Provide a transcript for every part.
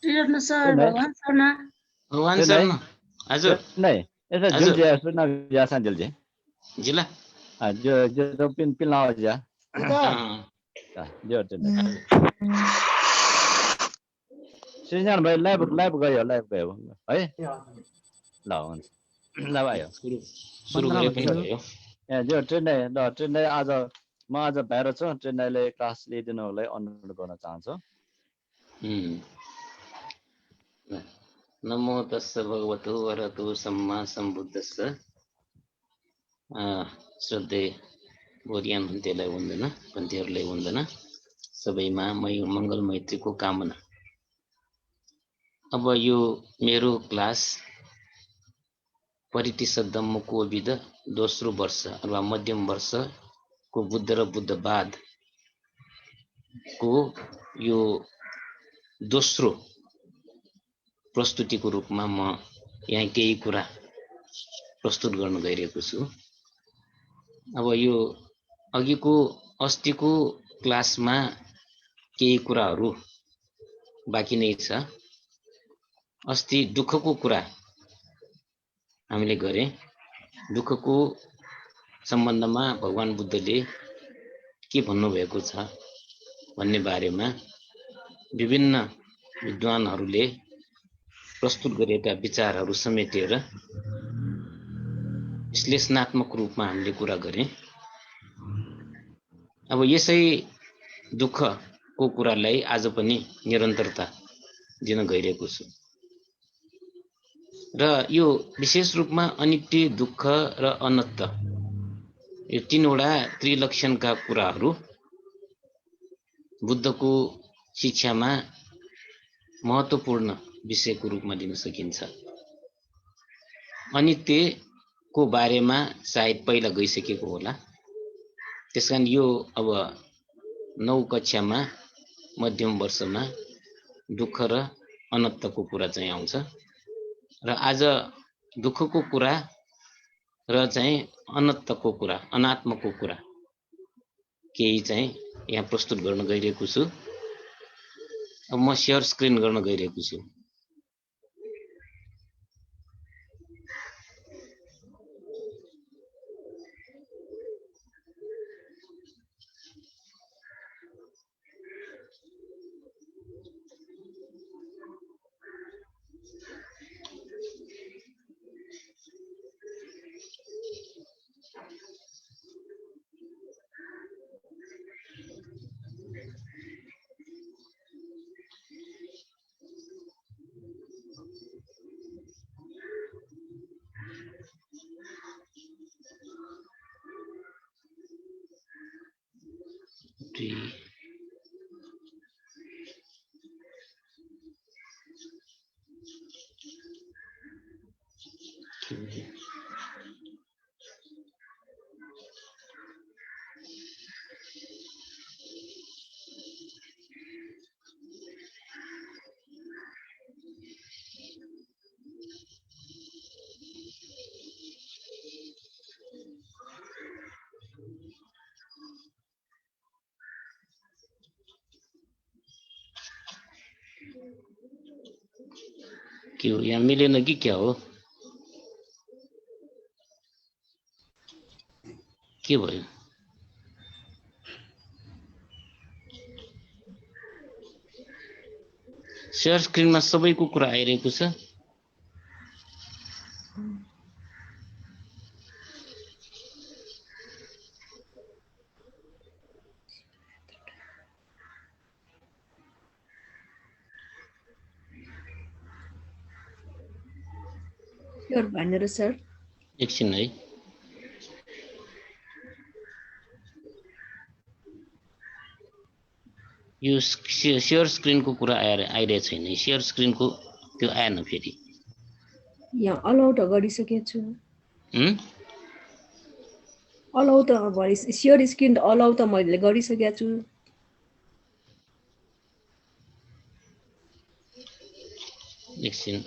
त्रिरत्न sir Trên đấy, भगवान शर्मा भगवान trên Sharma đấy, हजुर này, cái là हजुर dil je, na ya san dil je. जिल्ला Je to pin lao je. अँ, Je trên đấy. Sinyal भाइ live गयो है ल हुन्छ ल भयो सुरु सुरु 15 गरे पनि भन्छु भयो ए जो ट्रेन्डै आज म आज बाहिर छु ट्रेन्डैले क्लास लिइदिनुलाई अनुरोध गर्न चाहन्छु उम्, नमो तस्स भगवतो वरहतो सम्मा सम्बुद्धस्स श्रद्धेय बोरियान भन्तेलाई वन्दना भन्तेहरूलाई वन्दना सबैमा मङ्गल मैत्रीको कामना। अब यो मेरो क्लास परितिष्ठ धम्मकोविद दोस्रो वर्ष अथवा मध्यम वर्षको बुद्ध र बुद्धवादको यो दोस्रो प्रस्तुतिको रूपमा म यहाँ केही कुरा प्रस्तुत गर्न गइरहेको छु। अब यो अघिको अस्तिको क्लासमा केही कुराहरू बाँकी नै छ। अस्ति दुःखको कुरा हामीले गरे। दुःखको सम्बन्धमा भगवान बुद्धले के भन्नुभएको छ भन्ने बारेमा विभिन्न विद्वानहरूले प्रस्तुत गरेका विचारहरू समेटेर विश्लेषणात्मक रूपमा हामीले कुरा गरे। अब यसै दुःखको कुरालाई आज पनि निरन्तरता दिन गइरहेको छु र यो विशेष रूपमा अनित्य, दुःख र अनत्त यो तीनवटा त्रिलक्षणका कुराहरू बुद्धको शिक्षामा महत्त्वपूर्ण विषयको रूपमा लिन सकिन्छ। अनित्यको बारेमा सायद पहिला गइसकेको होला, त्यसकारण यो अब 9 कक्षामा मध्यम वर्षमा दुःख र अनन्तको कुरा चाहिँ आउँछ र आज दुःखको कुरा र चाहिँ अनन्तको कुरा, अनात्मको कुरा केही चाहिँ यहाँ प्रस्तुत गर्न गइरहेको छु। अब म सेयर स्क्रिन गर्न गइरहेको छु। के हो यहाँ मिलेन कि क्या हो? के भयो? शेयर स्क्रिनमा सबैको कुरा आइरहेको छ। स्योर भनेर सर एकछिन है। यो शेयर स्क्रिनको कुरा आइरहेको छैन। शेयर स्क्रिनको त्यो आएन फेरि। यहाँ अलाउ त गरिसकेको छु। अलाउ त सेयर स्क्रिन अलाउ त मैले गरिसकेको छु। एकछिन।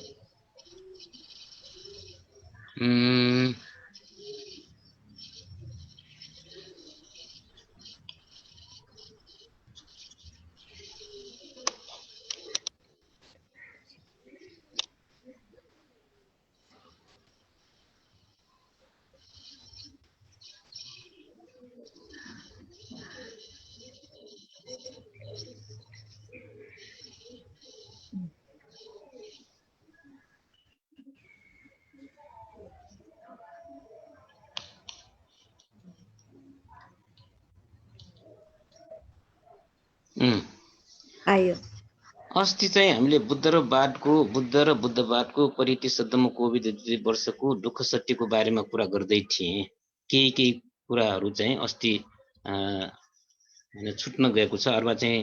आयो? अस्ति चाहिँ हामीले बुद्ध र बुद्धवादको परितिशुद्धमा कोभिड वर्षको दुःख सत्यको बारेमा कुरा गर्दै थिएँ। केही कुराहरू चाहिँ अस्ति छुट्न गएको छ, अथवा चाहिँ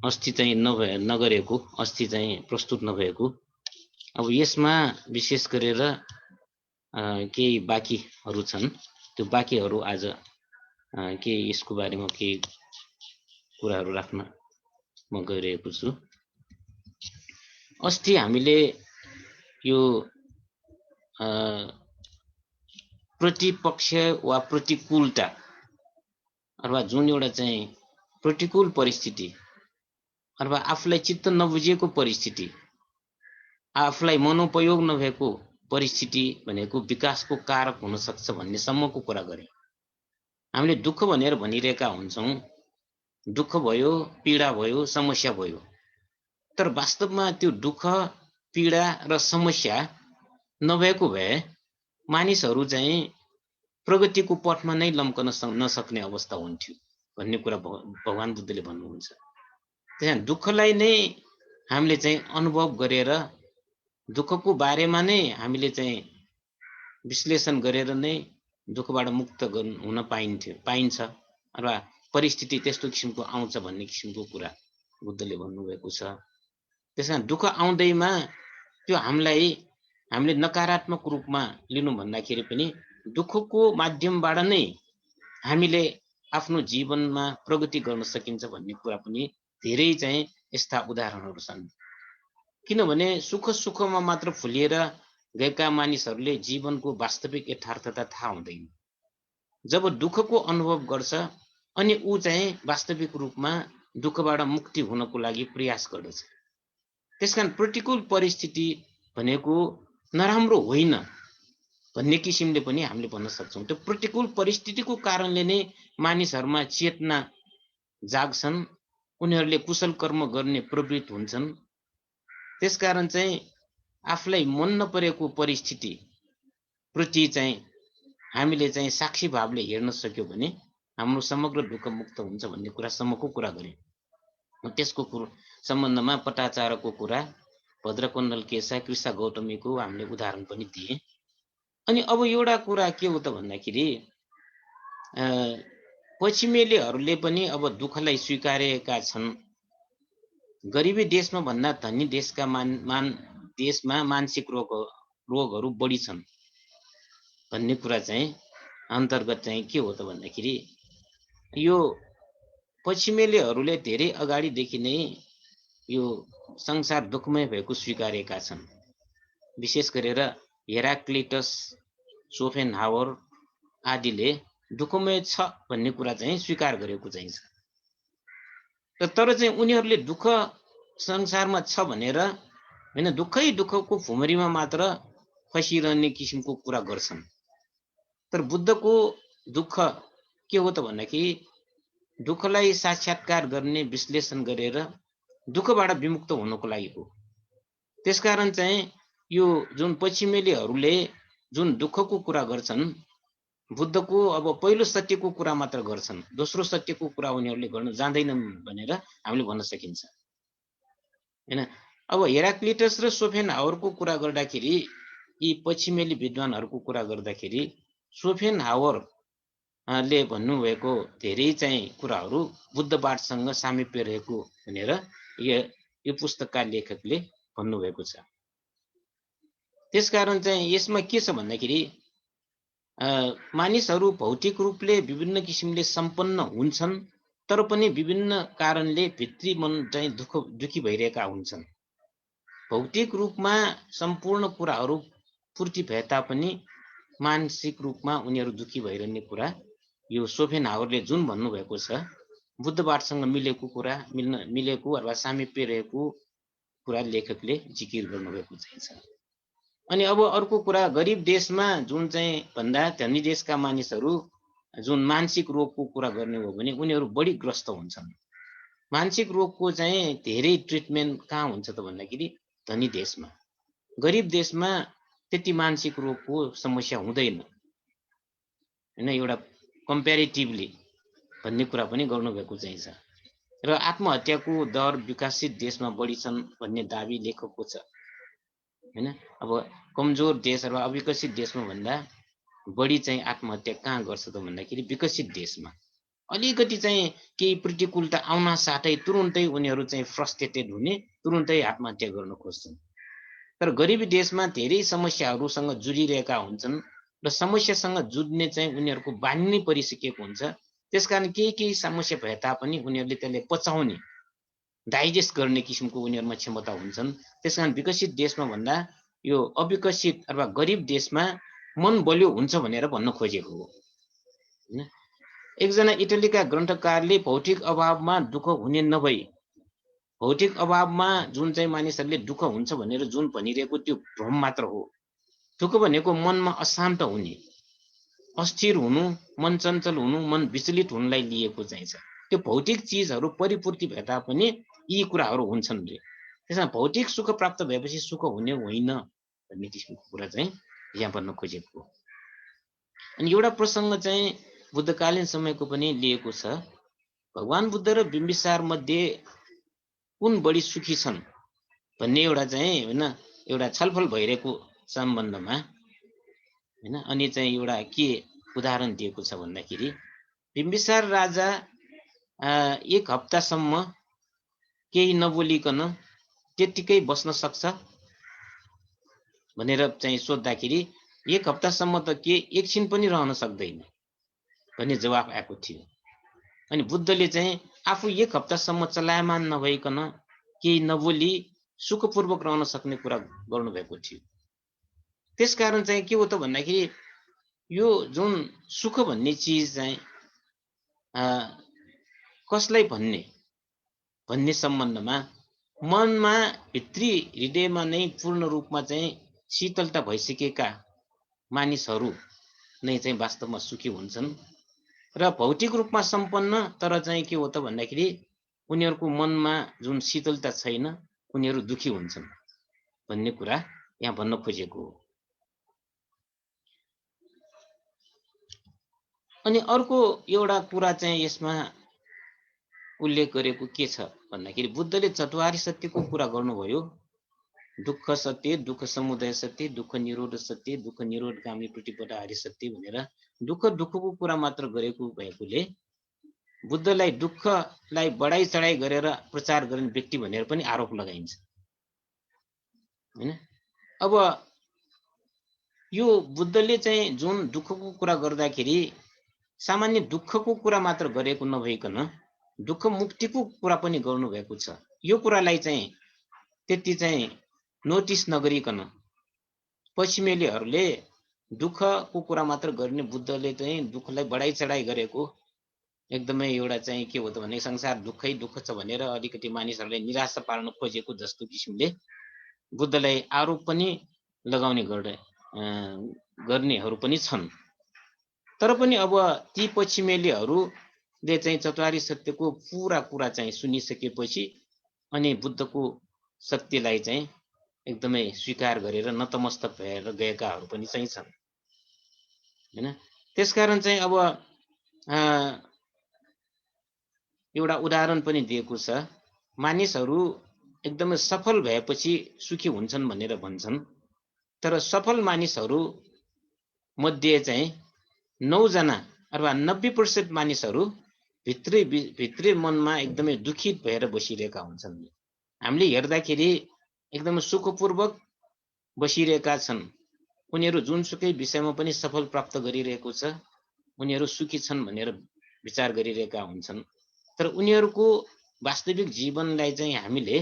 अस्ति चाहिँ नगरेको, अस्ति चाहिँ प्रस्तुत नभएको। अब यसमा विशेष गरेर केही बाँकीहरू छन्, त्यो बाँकीहरू आज के यसको बारेमा केही कुराहरू राख्न म गइरहेको छु। अस्ति हामीले यो प्रतिपक्ष वा प्रतिकूलता अथवा जुन एउटा चाहिँ प्रतिकूल परिस्थिति अथवा आफूलाई चित्त नबुझेको परिस्थिति, आफूलाई मनोपयोग नभएको परिस्थिति भनेको विकासको कारक हुन सक्छ भन्ने सम्मको कुरा गरे। हामीले दुःख भनेर भनिरहेका हुन्छौँ, दुःख भयो, पीडा भयो, समस्या भयो, तर वास्तवमा त्यो दुःख, पीडा र समस्या नभएको भए मानिसहरू चाहिँ प्रगतिको पथमा नै लम्कन नसक्ने अवस्था हुन्थ्यो भन्ने कुरा भगवान बुद्धले भन्नुहुन्छ। त्यहाँ दुःखलाई नै हामीले चाहिँ अनुभव गरेर, दुःखको बारेमा नै हामीले चाहिँ विश्लेषण गरेर नै दुःखबाट मुक्त हुन पाइन्छ अथवा परिस्थिति त्यस्तो किसिमको आउँछ भन्ने किसिमको कुरा बुद्धले भन्नुभएको छ। त्यसकारण दुःख आउँदैमा त्यो हामीले नकारात्मक रूपमा लिनु भन्दाखेरि पनि दुःखको माध्यमबाट नै हामीले आफ्नो जीवनमा प्रगति गर्न सकिन्छ भन्ने कुरा पनि धेरै चाहिँ यस्ता उदाहरणहरू छन्। किनभने सुखमा मात्र फुलिएर गएका मानिसहरूले जीवनको वास्तविक यथार्थता थाहा हुँदैन। जब दुःखको अनुभव गर्छ अनि ऊ चाहिँ वास्तविक रूपमा दुःखबाट मुक्ति हुनको लागि प्रयास गर्दछ। त्यसकारण प्रतिकूल परिस्थिति भनेको नराम्रो होइन भन्ने किसिमले पनि हामीले भन्न सक्छौँ। त्यो प्रतिकूल परिस्थितिको कारणले नै मानिसहरूमा चेतना जाग्छन्, उनीहरूले कुशल कर्म गर्ने प्रवृत्त हुन्छन्। त्यसकारण चाहिँ आफूलाई मन नपरेको परिस्थिति प्रति चाहिँ हामीले चाहिँ साक्षी भावले हेर्न सक्यो भने हाम्रो समग्र दुःख मुक्त हुन्छ भन्ने कुरासम्मको कुरा गरे। त्यसको सम्बन्धमा पटाचारको कुरा, भद्रकुण्डल केशा, कृष्ण गौतमीको हामीले उदाहरण पनि दिए। अनि अब एउटा कुरा के हो त भन्दाखेरि पश्चिमेलीहरूले पनि अब दुःखलाई स्वीकारेका छन्। गरिबी देशमा भन्दा धनी देशका देशमा मानसिक रोगहरू बढी छन् भन्ने कुरा चाहिँ अन्तर्गत चाहिँ के हो त भन्दाखेरि यो पश्चिमेलीहरूले धेरै अगाडिदेखि नै यो संसार दुःखमय भएको स्वीकारेका छन्। विशेष गरेर हेराक्लिटस, सोफेनहावर आदिले दुःखमय छ भन्ने कुरा चाहिँ स्वीकार गरेको चाहिँ छ। तर चाहिँ उनीहरूले दुःख संसारमा छ भनेर हैन, दुःखको भुमरीमा मात्र फसिरहने किसिमको कुरा गर्छन्। तर बुद्धको दुःख के हो त भन्दाखेरि दुःखलाई साक्षात्कार गर्ने, विश्लेषण गरेर दुःखबाट विमुक्त हुनको लागि हो। त्यसकारण चाहिँ यो जुन पश्चिमेलीहरूले जुन दुःखको कुरा गर्छन्, बुद्धको अब पहिलो सत्यको कुरा मात्र गर्छन्, दोस्रो सत्यको कुरा उनीहरूले गर्न जान्दैनन् भनेर हामीले भन्न सकिन्छ हैन। अब हेराक्लिटस र सोफेनहावरको कुरा गर्दाखेरि, यी पश्चिमेली विद्वानहरूको कुरा गर्दाखेरि सोफेनहावरले भन्नुभएको धेरै चाहिँ कुराहरू बुद्धवादसँग सामिप्य रहेको भनेर यो पुस्तकका लेखकले भन्नुभएको छ। त्यसकारण चाहिँ यसमा के छ भन्दाखेरि मानिसहरू भौतिक रूपले विभिन्न किसिमले सम्पन्न हुन्छन्, तर पनि विभिन्न कारणले भित्री मन चाहिँ दुखी भइरहेका हुन्छन्। भौतिक रूपमा सम्पूर्ण कुराहरू पूर्ति भए तापनि मानसिक रूपमा उनीहरू दुखी भइरहने कुरा यो सोफेनहावरले जुन भन्नुभएको छ, बुद्धवादसँग मिलेको अथवा सामिप्य रहेको कुरा लेखकले जिकिर गर्नुभएको छ। अनि अब अर्को कुरा, गरिब देशमा जुन चाहिँ भन्दा धनी देशका मानिसहरू जुन मानसिक रोगको कुरा गर्ने हो भने उनीहरू बढी ग्रस्त हुन्छन्। मानसिक रोगको चाहिँ धेरै ट्रिटमेन्ट कहाँ हुन्छ त भन्दाखेरि धनी देशमा। गरिब देशमा त्यति मानसिक रोगको समस्या हुँदैन हैन, एउटा कम्प्यारिटिभली भन्ने कुरा पनि गर्नुभएको चाहिँ छ। र आत्महत्याको दर विकसित देशमा बढी छन् भन्ने दाबी लेखको छ हैन। अब कमजोर देश अथवा अविकसित देशमा भन्दा बढी चाहिँ आत्महत्या कहाँ गर्छ त भन्दाखेरि विकसित देशमा। अलिकति चाहिँ केही प्रतिकूलता आउन साथै तुरुन्तै उनीहरू चाहिँ फ्रस्ट्रेटेड हुने, तुरुन्तै आत्महत्या गर्न खोज्छन्। तर गरिबी देशमा धेरै समस्याहरूसँग जुझिरहेका हुन्छन् र समस्यासँग जुझ्ने चाहिँ उनीहरूको बानी नै परिसकेको हुन्छ। त्यसकारण केही समस्या भए तापनि उनीहरूले त्यसलाई पचाउने, डाइजेस्ट गर्ने किसिमको उनीहरूमा क्षमता हुन्छन्। त्यसकारण विकसित देशमा भन्दा यो अविकसित अथवा गरिब देशमा मन बलियो हुन्छ भनेर भन्न खोजेको हो हैन। एकजना इटलीका ग्रन्थकारले भौतिक अभावमा दुःख हुने नभई भौतिक अभावमा जुन चाहिँ मानिसहरूले दुःख हुन्छ भनेर जुन भनिरहेको त्यो भ्रम मात्र हो। दुःख भनेको मनमा अशान्त हुने, अस्थिर हुनु, मन चञ्चल हुनु, मन विचलित हुनुलाई लिएको चाहिँ छ। त्यो भौतिक चिजहरू परिपूर्ति भए तापनि यी कुराहरू हुन्छन् रे। त्यसमा भौतिक सुख प्राप्त भएपछि सुख हुने होइन भन्ने किसिमको कुरा चाहिँ यहाँ भन्न खोजेको हो। अनि एउटा प्रसङ्ग चाहिँ बुद्धकालीन समयको पनि लिएको छ। भगवान बुद्ध र बिम्बिसार मध्ये कुन बढी सुखी छन् भन्ने एउटा चाहिँ हैन एउटा छलफल भइरहेको सम्बन्धमा हैन। अनि चाहिँ एउटा के उदाहरण दिएको छ भन्दाखेरि बिम्बिसार राजा 1 हप्तासम्म केही नबोलिकन त्यतिकै बस्न सक्छ भनेर चाहिँ सोध्दाखेरि 1 हप्तासम्म त के एकछिन पनि रहन सक्दैन भन्ने जवाफ आएको थियो। अनि बुद्धले चाहिँ आफू 1 हप्तासम्म चलायमान नभइकन केही नबोली सुखपूर्वक रहन सक्ने कुरा गर्नुभएको थियो। त्यसकारण चाहिँ के हो त भन्दाखेरि यो जुन सुख भन्ने चिज चाहिँ कसलाई भन्ने सम्बन्धमा मनमा भित्री हृदयमा नै पूर्ण रूपमा चाहिँ शीतलता भइसकेका मानिसहरू नै चाहिँ वास्तवमा सुखी हुन्छन् र भौतिक रूपमा सम्पन्न तर चाहिँ के हो त भन्दाखेरि उनीहरूको मनमा जुन शीतलता छैन उनीहरू दुखी हुन्छन् भन्ने कुरा यहाँ भन्न खोजेको हो। अनि अर्को एउटा कुरा चाहिँ यसमा उल्लेख गरेको के छ भन्दाखेरि बुद्धले चतुर्हारी सत्यको कुरा गर्नुभयो। दुःख सत्य, दुःख समुदय सत्य, दुःख निरोध सत्य, दुःख निरोधगामी प्रतिपदाहारी सत्य भनेर दुःखको कुरा मात्र गरेको भएकोले बुद्धलाई दुःखलाई बढाइ चढाइ गरेर प्रचार गर्ने व्यक्ति भनेर पनि आरोप लगाइन्छ हैन। अब यो बुद्धले चाहिँ जुन दुःखको कुरा गर्दाखेरि सामान्य दुःखको कुरा मात्र गरेको नभइकन दुःख मुक्तिको कुरा पनि गर्नुभएको छ। यो कुरालाई चाहिँ त्यति चाहिँ नोटिस नगरिकन पश्चिमेलीहरूले दुःखको कुरा मात्र गर्ने बुद्धले चाहिँ दुःखलाई बढाइ चढाइ गरेको एकदमै एउटा चाहिँ के हो त भने संसार दुःखै दुःख छ भनेर अलिकति मानिसहरूलाई निराशा पार्न खोजेको जस्तो किसिमले बुद्धलाई आरोप पनि लगाउने गर्नेहरू पनि छन्। तर पनि अब ती पश्चिमेलीहरूले चाहिँ चतुर्हारी सत्यको पुरा कुरा चाहिँ सुनिसकेपछि अनि बुद्धको सत्यलाई चाहिँ एकदमै स्वीकार गरेर नतमस्तक भएर गएकाहरू पनि चाहिँ छन् हैन। त्यसकारण चाहिँ अब एउटा उदाहरण पनि दिएको छ। मानिसहरू एकदमै सफल भएपछि सुखी हुन्छन् भनेर भन्छन्। तर सफल मानिसहरू मध्ये चाहिँ 9 जना अथवा 90% मानिसहरू भित्री मनमा एकदमै दुखित भएर बसिरहेका हुन्छन्। हामीले हेर्दाखेरि एकदमै सुखपूर्वक बसिरहेका छन्। उनीहरू जुनसुकै विषयमा पनि सफल प्राप्त गरिरहेको छ, उनीहरू सुखी छन् भनेर विचार गरिरहेका हुन्छन्। तर उनीहरूको वास्तविक जीवनलाई चाहिँ हामीले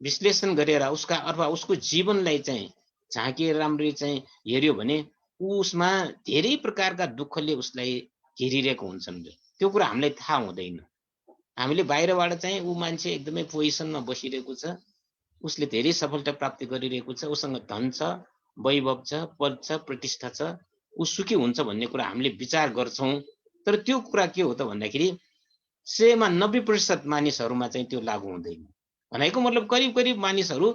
विश्लेषण गरेर उसको जीवनलाई चाहिँ झाँकेर राम्ररी चाहिँ हेर्यो भने उसमा धेरै प्रकारका दुःखले उसलाई घेरिरहेको हुन्छन्। त्यो कुरा हामीलाई थाहा हुँदैन। हामीले बाहिरबाट चाहिँ ऊ मान्छे एकदमै पोजिसनमा बसिरहेको छ, उसले धेरै सफलता प्राप्ति गरिरहेको छ, उसँग धन छ, वैभव छ, पद छ, प्रतिष्ठा छ, ऊ सुखी हुन्छ भन्ने कुरा हामीले विचार गर्छौं। तर त्यो कुरा के हो त भन्दाखेरि 100मा 90% मानिसहरूमा चाहिँ त्यो लागू हुँदैन। भनेको मतलब करिब करिब मानिसहरू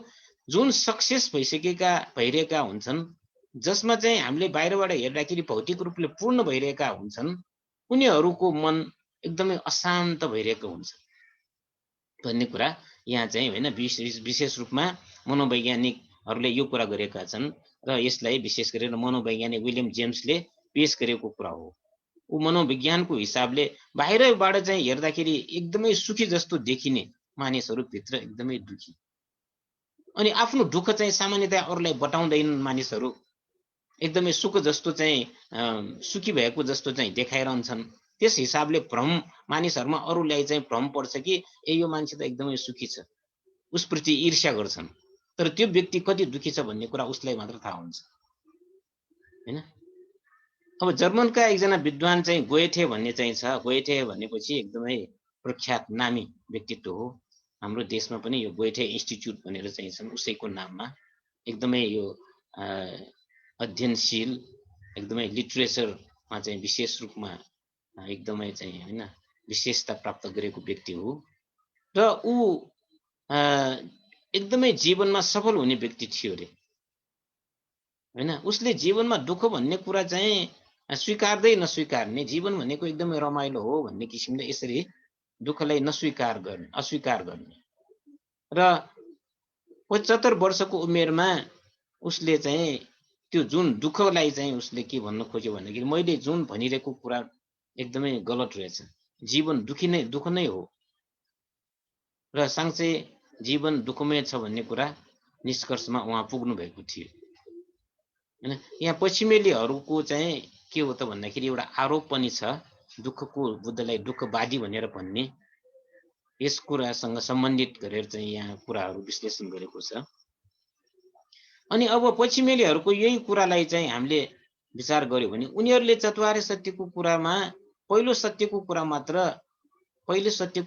जुन सक्सेस भइरहेका हुन्छन्, जसमा चाहिँ हामीले बाहिरबाट हेर्दाखेरि भौतिक रूपले पूर्ण भइरहेका हुन्छन्, उनीहरूको मन एकदमै अशान्त भइरहेको हुन्छ। भन्ने कुरा यहाँ चाहिँ होइन विशेष रूपमा मनोवैज्ञानिकहरूले यो कुरा गरेका छन् र यसलाई विशेष गरेर मनोवैज्ञानिक विलियम जेम्सले पेश गरेको कुरा हो। ऊ मनोविज्ञानको हिसाबले बाहिरबाट चाहिँ हेर्दाखेरि एकदमै सुखी जस्तो देखिने मानिसहरू भित्र एकदमै दुखी, अनि आफ्नो दुःख चाहिँ सामान्यतया अरूलाई बताउँदैनन् मानिसहरू, एकदमै सुख जस्तो चाहिँ सुखी भएको जस्तो चाहिँ देखाइरहन्छन्। त्यस हिसाबले भ्रम मानिसहरूमा अरूलाई चाहिँ भ्रम पर्छ कि ए यो मान्छे त एकदमै सुखी छ, उसप्रति ईर्ष्या गर्छन्, तर त्यो व्यक्ति कति दुखी छ भन्ने कुरा उसलाई मात्र थाहा हुन्छ हैन। अब जर्मनका एकजना विद्वान चाहिँ गोएथे भन्ने चाहिँ छ। गोएथे भनेपछि एकदमै प्रख्यात नामी व्यक्तित्व हो। हाम्रो देशमा पनि यो गोएथे इन्स्टिच्युट भनेर चाहिँ छन्, उसैको नाममा एकदमै यो अध्ययनशील, एकदमै लिटरेचरमा चाहिँ विशेष रूपमा एकदमै चाहिँ हैन विशेषता प्राप्त गरेको व्यक्ति हो र ऊ एकदमै जीवनमा सफल हुने व्यक्ति थियो रे हैन। उसले जीवनमा दुःख भन्ने कुरा चाहिँ स्वीकार्दै नस्वीकार्ने, जीवन भनेको एकदमै रमाइलो हो भन्ने किसिमले यसरी दुःखलाई अस्वीकार गर्ने र 75 वर्षको उमेरमा उसले चाहिँ त्यो जुन दुःखलाई चाहिँ उसले के भन्न खोज्यो भन्दाखेरि मैले जुन भनिरहेको कुरा एकदमै गलत रहेछ, जीवन दुःख नै हो र साँच्चै जीवन दुःखमय छ भन्ने कुरा निष्कर्षमा उहाँ पुग्नु भएको थियो हैन। यहाँ पश्चिमेलीहरूको चाहिँ के हो त भन्दाखेरि एउटा आरोप पनि छ दुःखको बुद्धलाई दुःखवादी भनेर भन्ने। यस कुरासँग सम्बन्धित गरेर चाहिँ यहाँ कुराहरू विश्लेषण गरेको छ। अनि अब पश्चिमेलीहरूको यही कुरालाई चाहिँ हामीले विचार गर्यो भने उनीहरूले चतुर्थ सत्यको कुरामा पहिलो सत्यको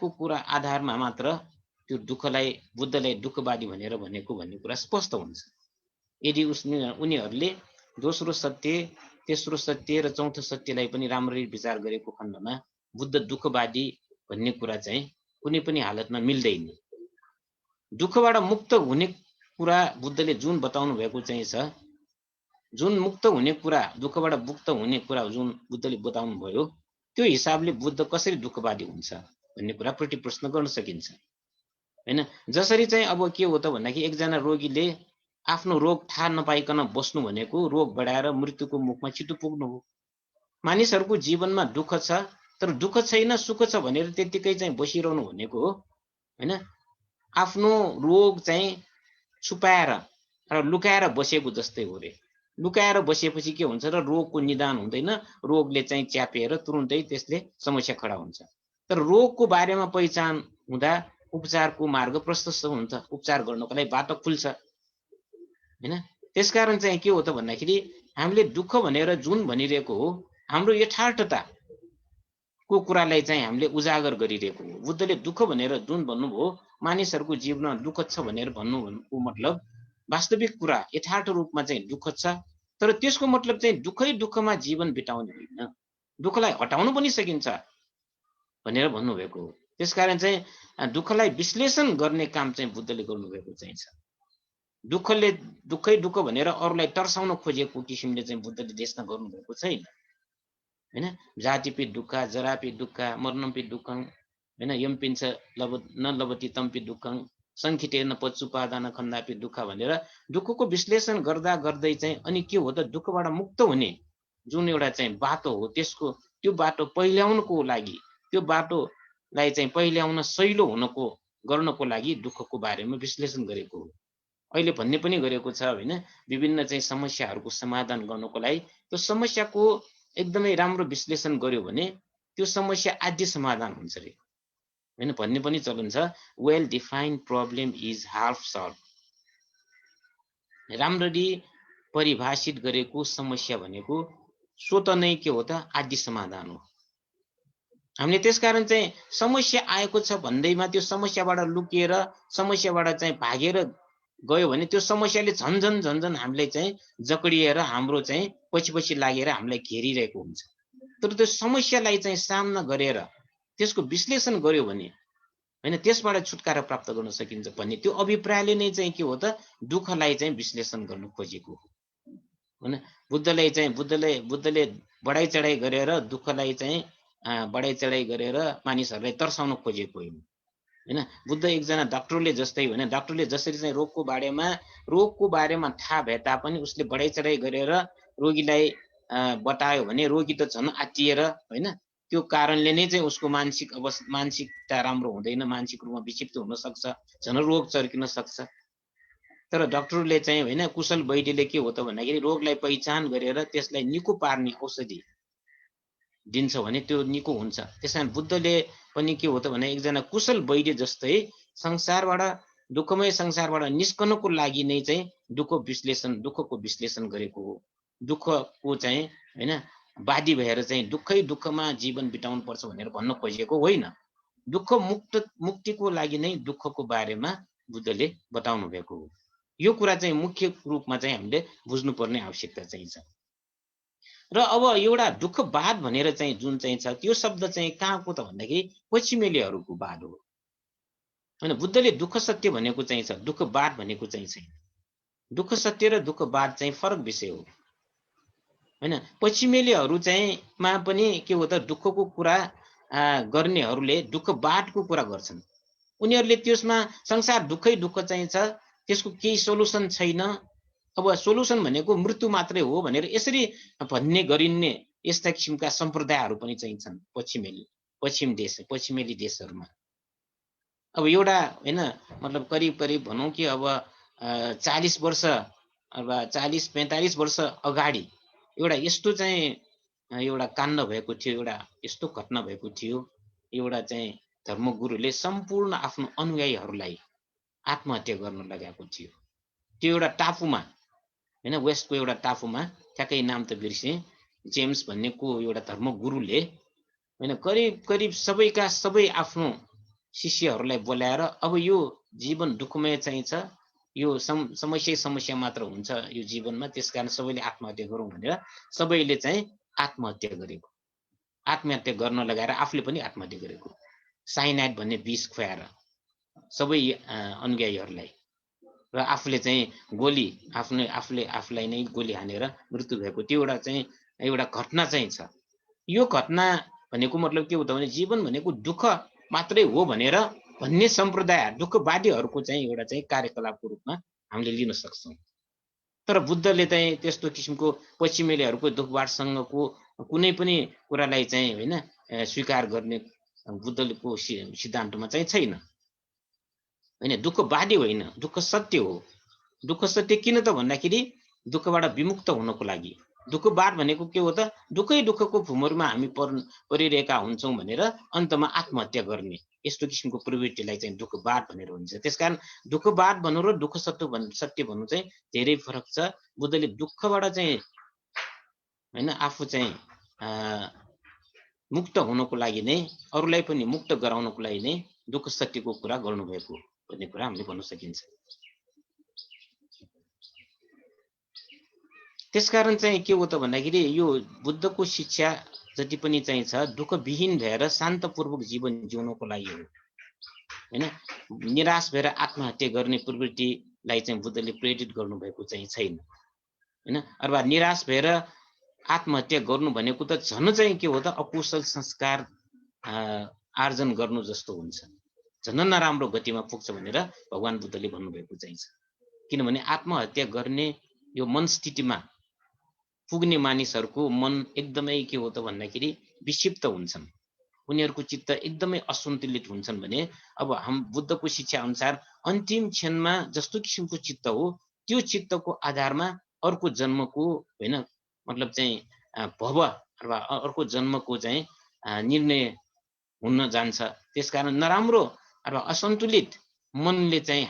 कुरा आधारमा मात्र त्यो दुःखलाई बुद्धलाई दुःखवादी भनेर भनेको भन्ने कुरा स्पष्ट हुन्छ। यदि उनीहरूले दोस्रो सत्य, तेस्रो सत्य र चौथो सत्यलाई पनि राम्ररी विचार गरेको खण्डमा बुद्ध दुःखवादी भन्ने कुरा चाहिँ कुनै पनि हालतमा मिल्दैन। दुःखबाट मुक्त हुने कुरा बुद्धले जुन बताउनु भएको चाहिँ छ, जुन मुक्त हुने कुरा, दुःखबाट मुक्त हुने कुरा जुन बुद्धले बताउनु भयो, त्यो हिसाबले बुद्ध कसरी दुःखवादी हुन्छ भन्ने कुरा प्रति प्रश्न गर्न सकिन्छ हैन। जसरी चाहिँ अब के हो त भन्दाखेरि एकजना रोगीले आफ्नो रोग थाहा नपाइकन बस्नु भनेको रोग बढाएर मृत्युको मुखमा छिटो पुग्नु हो। मानिसहरूको जीवनमा दुःख छ तर दुःख छैन सुख छ भनेर त्यतिकै चाहिँ बसिरहनु भनेको हो हैन। आफ्नो रोग चाहिँ छुपाएर र लुकाएर बसेको जस्तै हो रे। लुकाएर बसेपछि के हुन्छ र रोगको निदान हुँदैन, रोगले चाहिँ च्यापेर तुरुन्तै त्यसले समस्या खडा हुन्छ। तर रोगको बारेमा पहिचान हुँदा उपचारको मार्ग प्रशस्त हुन्छ, उपचार गर्नको लागि बाटो खुल्छ हैन। त्यसकारण चाहिँ के हो त भन्दाखेरि हामीले दुःख भनेर जुन भनिरहेको हो हाम्रो यथार्थताको कुरालाई चाहिँ हामीले उजागर गरिरहेको हो। बुद्धले दुःख भनेर जुन भन्नुभयो, मानिसहरूको जीवनमा दुःख छ भनेर भन्नुको मतलब वास्तविक कुरा यथार्थ रूपमा चाहिँ दुःख छ, तर त्यसको मतलब चाहिँ दुःखै दुःखमा जीवन बिताउने होइन, दुःखलाई हटाउनु पनि सकिन्छ भनेर भन्नुभएको हो। त्यसकारण चाहिँ दुःखलाई विश्लेषण गर्ने काम चाहिँ बुद्धले गर्नुभएको चाहिँ छ। दुःखै दुःख भनेर अरूलाई तर्साउन खोजेको किसिमले चाहिँ बुद्धले देशमा गर्नुभएको छैन हैन। जातिपि दुःख, जरापि दुःख, मर्नपि दुःख हैन, यम्पिन्छ न लभति तम्पि दुःखं, संखितेन पच्चुपादान खन्दापि दुःख भनेर दुःखको विश्लेषण गर्दा गर्दै चाहिँ अनि के हो त दुःखबाट मुक्त हुने जुन एउटा चाहिँ बाटो हो, त्यसको त्यो बाटो पहिल्याउनको लागि, त्यो बाटोलाई चाहिँ पहिल्याउन सहिलो गर्नको लागि दुःखको बारेमा विश्लेषण गरेको हो। अहिले भन्ने पनि गरेको छ हैन, विभिन्न चाहिँ समस्याहरूको समाधान गर्नको लागि त्यो समस्याको एकदमै राम्रो विश्लेषण गर्यो भने त्यो समस्या आदि समाधान हुन्छ रे हैन भन्ने पनि चलन छ। Well defined problem is half solve. राम्ररी परिभाषित गरेको समस्या भनेको स्वतः नै के हो त आदि समाधान हो। हामीले त्यसकारण चाहिँ समस्या आएको छ भन्दैमा त्यो समस्याबाट लुकिएर समस्याबाट चाहिँ भागेर गयो भने त्यो समस्याले झन्झन हामीलाई चाहिँ जकडिएर हाम्रो चाहिँ पछि लागेर हामीलाई घेरिरहेको हुन्छ। तर त्यो समस्यालाई चाहिँ सामना गरेर त्यसको विश्लेषण गर्यो भने हैन त्यसबाट छुटकारा प्राप्त गर्न सकिन्छ भन्ने त्यो अभिप्रायले नै चाहिँ के हो त दुःखलाई चाहिँ विश्लेषण गर्न खोजेको हैन। बुद्धले बढाइ चढाइ गरेर दुःखलाई चाहिँ बढाइ चढाइ गरेर मानिसहरूलाई तर्साउन खोजेको होइन। हैन। बुद्ध एकजना डाक्टरले जस्तै होइन, डाक्टरले जसरी चाहिँ रोगको बारेमा थाहा भए तापनि उसले बढाइचढाइ गरेर रोगीलाई बतायो भने रोगी त झन् आत्तिएर होइन, त्यो कारणले नै चाहिँ उसको मानसिकता राम्रो हुँदैन, मानसिक रूपमा विक्षिप्त हुन सक्छ, झन् रोग चर्किन सक्छ। तर डाक्टरले चाहिँ होइन, कुशल वैद्यले के हो त भन्दाखेरि रोगलाई पहिचान गरेर त्यसलाई निको पार्ने औषधि दिन्छ भने त्यो निको हुन्छ। त्यसकारण बुद्धले पनि के हो त भने एकजना कुशल वैद्य जस्तै दुःखमय संसारबाट निस्कनको लागि नै चाहिँ दुःखको विश्लेषण गरेको हो। दुःखको चाहिँ होइन बादी भएर चाहिँ दुःखमा जीवन बिताउनु पर्छ भनेर भन्न खोजेको होइन। मुक्तिको लागि नै दुःखको बारेमा बुद्धले बताउनु भएको हो। यो कुरा चाहिँ मुख्य रूपमा चाहिँ हामीले बुझ्नुपर्ने आवश्यकता चाहिँ छ। र अब एउटा दुःखवाद भनेर चाहिँ जुन चाहिँ छ त्यो शब्द चाहिँ कहाँको त भन्दाखेरि पश्चिमेलीहरूको वाद हो हैन। बुद्धले दुःख सत्य भनेको चाहिँ छ, दुःखवाद भनेको चाहिँ छैन। दुःख सत्य र दुःखवाद चाहिँ फरक विषय हो हैन। पश्चिमेलीहरू चाहिँ मा पनि के हो त दुःखको कुरा गर्नेहरूले दुःखवादको कुरा गर्छन्। उनीहरूले त्यसमा संसार दुःखै दुःख चाहिँ छ, त्यसको केही सोलुसन छैन, अब सोलुसन भनेको मृत्यु मात्रै हो भनेर यसरी भन्ने गरिन्ने यस्ता किसिमका सम्प्रदायहरू पनि चाहिँ छन् पश्चिमेली देशहरूमा। अब एउटा हैन मतलब करिब भनौँ कि अब 40 वर्ष अथवा 40-45 वर्ष अगाडि एउटा यस्तो चाहिँ एउटा काण्ड भएको थियो, एउटा यस्तो घटना भएको थियो। एउटा चाहिँ धर्मगुरुले सम्पूर्ण आफ्नो अनुयायीहरूलाई आत्महत्या गर्न लगाएको थियो। त्यो एउटा टापुमा हैन, वेस्टको एउटा टापुमा, ठ्याक्कै नाम त बिर्सेँ, जेम्स भन्नेको एउटा धर्मगुरुले हैन करिब सबै आफ्नो शिष्यहरूलाई बोलाएर अब यो जीवन दुःखमय चाहिँ छ, यो समस्या मात्र हुन्छ यो जीवनमा, त्यसकारण सबैले आत्महत्या गरौँ भनेर सबैले चाहिँ आत्महत्या गरेको, आत्महत्या गर्न लगाएर आफूले पनि आत्महत्या गरेको। साइनाइड भन्ने विष खुवाएर सबै अनुयायीहरूलाई, र आफूले चाहिँ आफूलाई नै गोली हानेर मृत्यु भएको त्यो एउटा घटना चाहिँ छ। यो घटना भनेको मतलब के हो त भने जीवन भनेको दुःख मात्रै हो भनेर भन्ने सम्प्रदाय दुःखवादीहरूको चाहिँ एउटा चाहिँ कार्यकलापको रूपमा हामीले लिन सक्छौँ। तर बुद्धले चाहिँ त्यस्तो किसिमको पश्चिमेलीहरूको दुःखवादसँगको कुनै पनि कुरालाई चाहिँ होइन स्वीकार गर्ने बुद्धको सिद्धान्तमा चाहिँ छैन हैन। दुःखवादी होइन, दुःख सत्य हो। दुःख सत्य किन त भन्दाखेरि दुःखबाट विमुक्त हुनको लागि। दुःखवाद भनेको के हो त दुःखको भुमरमा हामी परिरहेका हुन्छौँ भनेर अन्तमा आत्महत्या गर्ने यस्तो किसिमको प्रवृत्तिलाई चाहिँ दुःखवाद भनेर भनिन्छ। त्यसकारण दुःखवाद भन्नु र दुःख सत्य भन्नु चाहिँ धेरै फरक छ। बुद्धले दुःखबाट चाहिँ हैन आफू चाहिँ मुक्त हुनको लागि नै, अरूलाई पनि मुक्त गराउनको लागि नै दुःख सत्यको कुरा गर्नुभएको भन्ने कुरा हामीले भन्न सकिन्छ। त्यसकारण चाहिँ के हो त भन्दाखेरि यो बुद्धको शिक्षा जति पनि चाहिँ छ दुःखविहीन भएर शान्तपूर्वक जीवन जिउनको लागि हो हैन। निराश भएर आत्महत्या गर्ने प्रवृत्तिलाई चाहिँ बुद्धले प्रेरित गर्नुभएको चाहिँ छैन हैन। अथवा निराश भएर आत्महत्या गर्नु भनेको त झन् चाहिँ के हो त अकुशल संस्कार आर्जन गर्नु जस्तो हुन्छ, झन् नराम्रो गतिमा पुग्छ भनेर भगवान बुद्धले भन्नुभएको चाहिँ छ। किनभने आत्महत्या गर्ने यो मनस्थितिमा पुग्ने मानिसहरूको मन एकदमै के हो त भन्दाखेरि विक्षिप्त हुन्छन्, उनीहरूको चित्त एकदमै असन्तुलित हुन्छन् भने अब बुद्धको शिक्षा अनुसार अन्तिम क्षणमा जस्तो किसिमको चित्त हो त्यो चित्तको आधारमा अर्को जन्मको होइन मतलब चाहिँ भव अथवा अर्को जन्मको चाहिँ निर्णय हुन जान्छ। त्यसकारण नराम्रो अथवा असन्तुलित मनले चाहिँ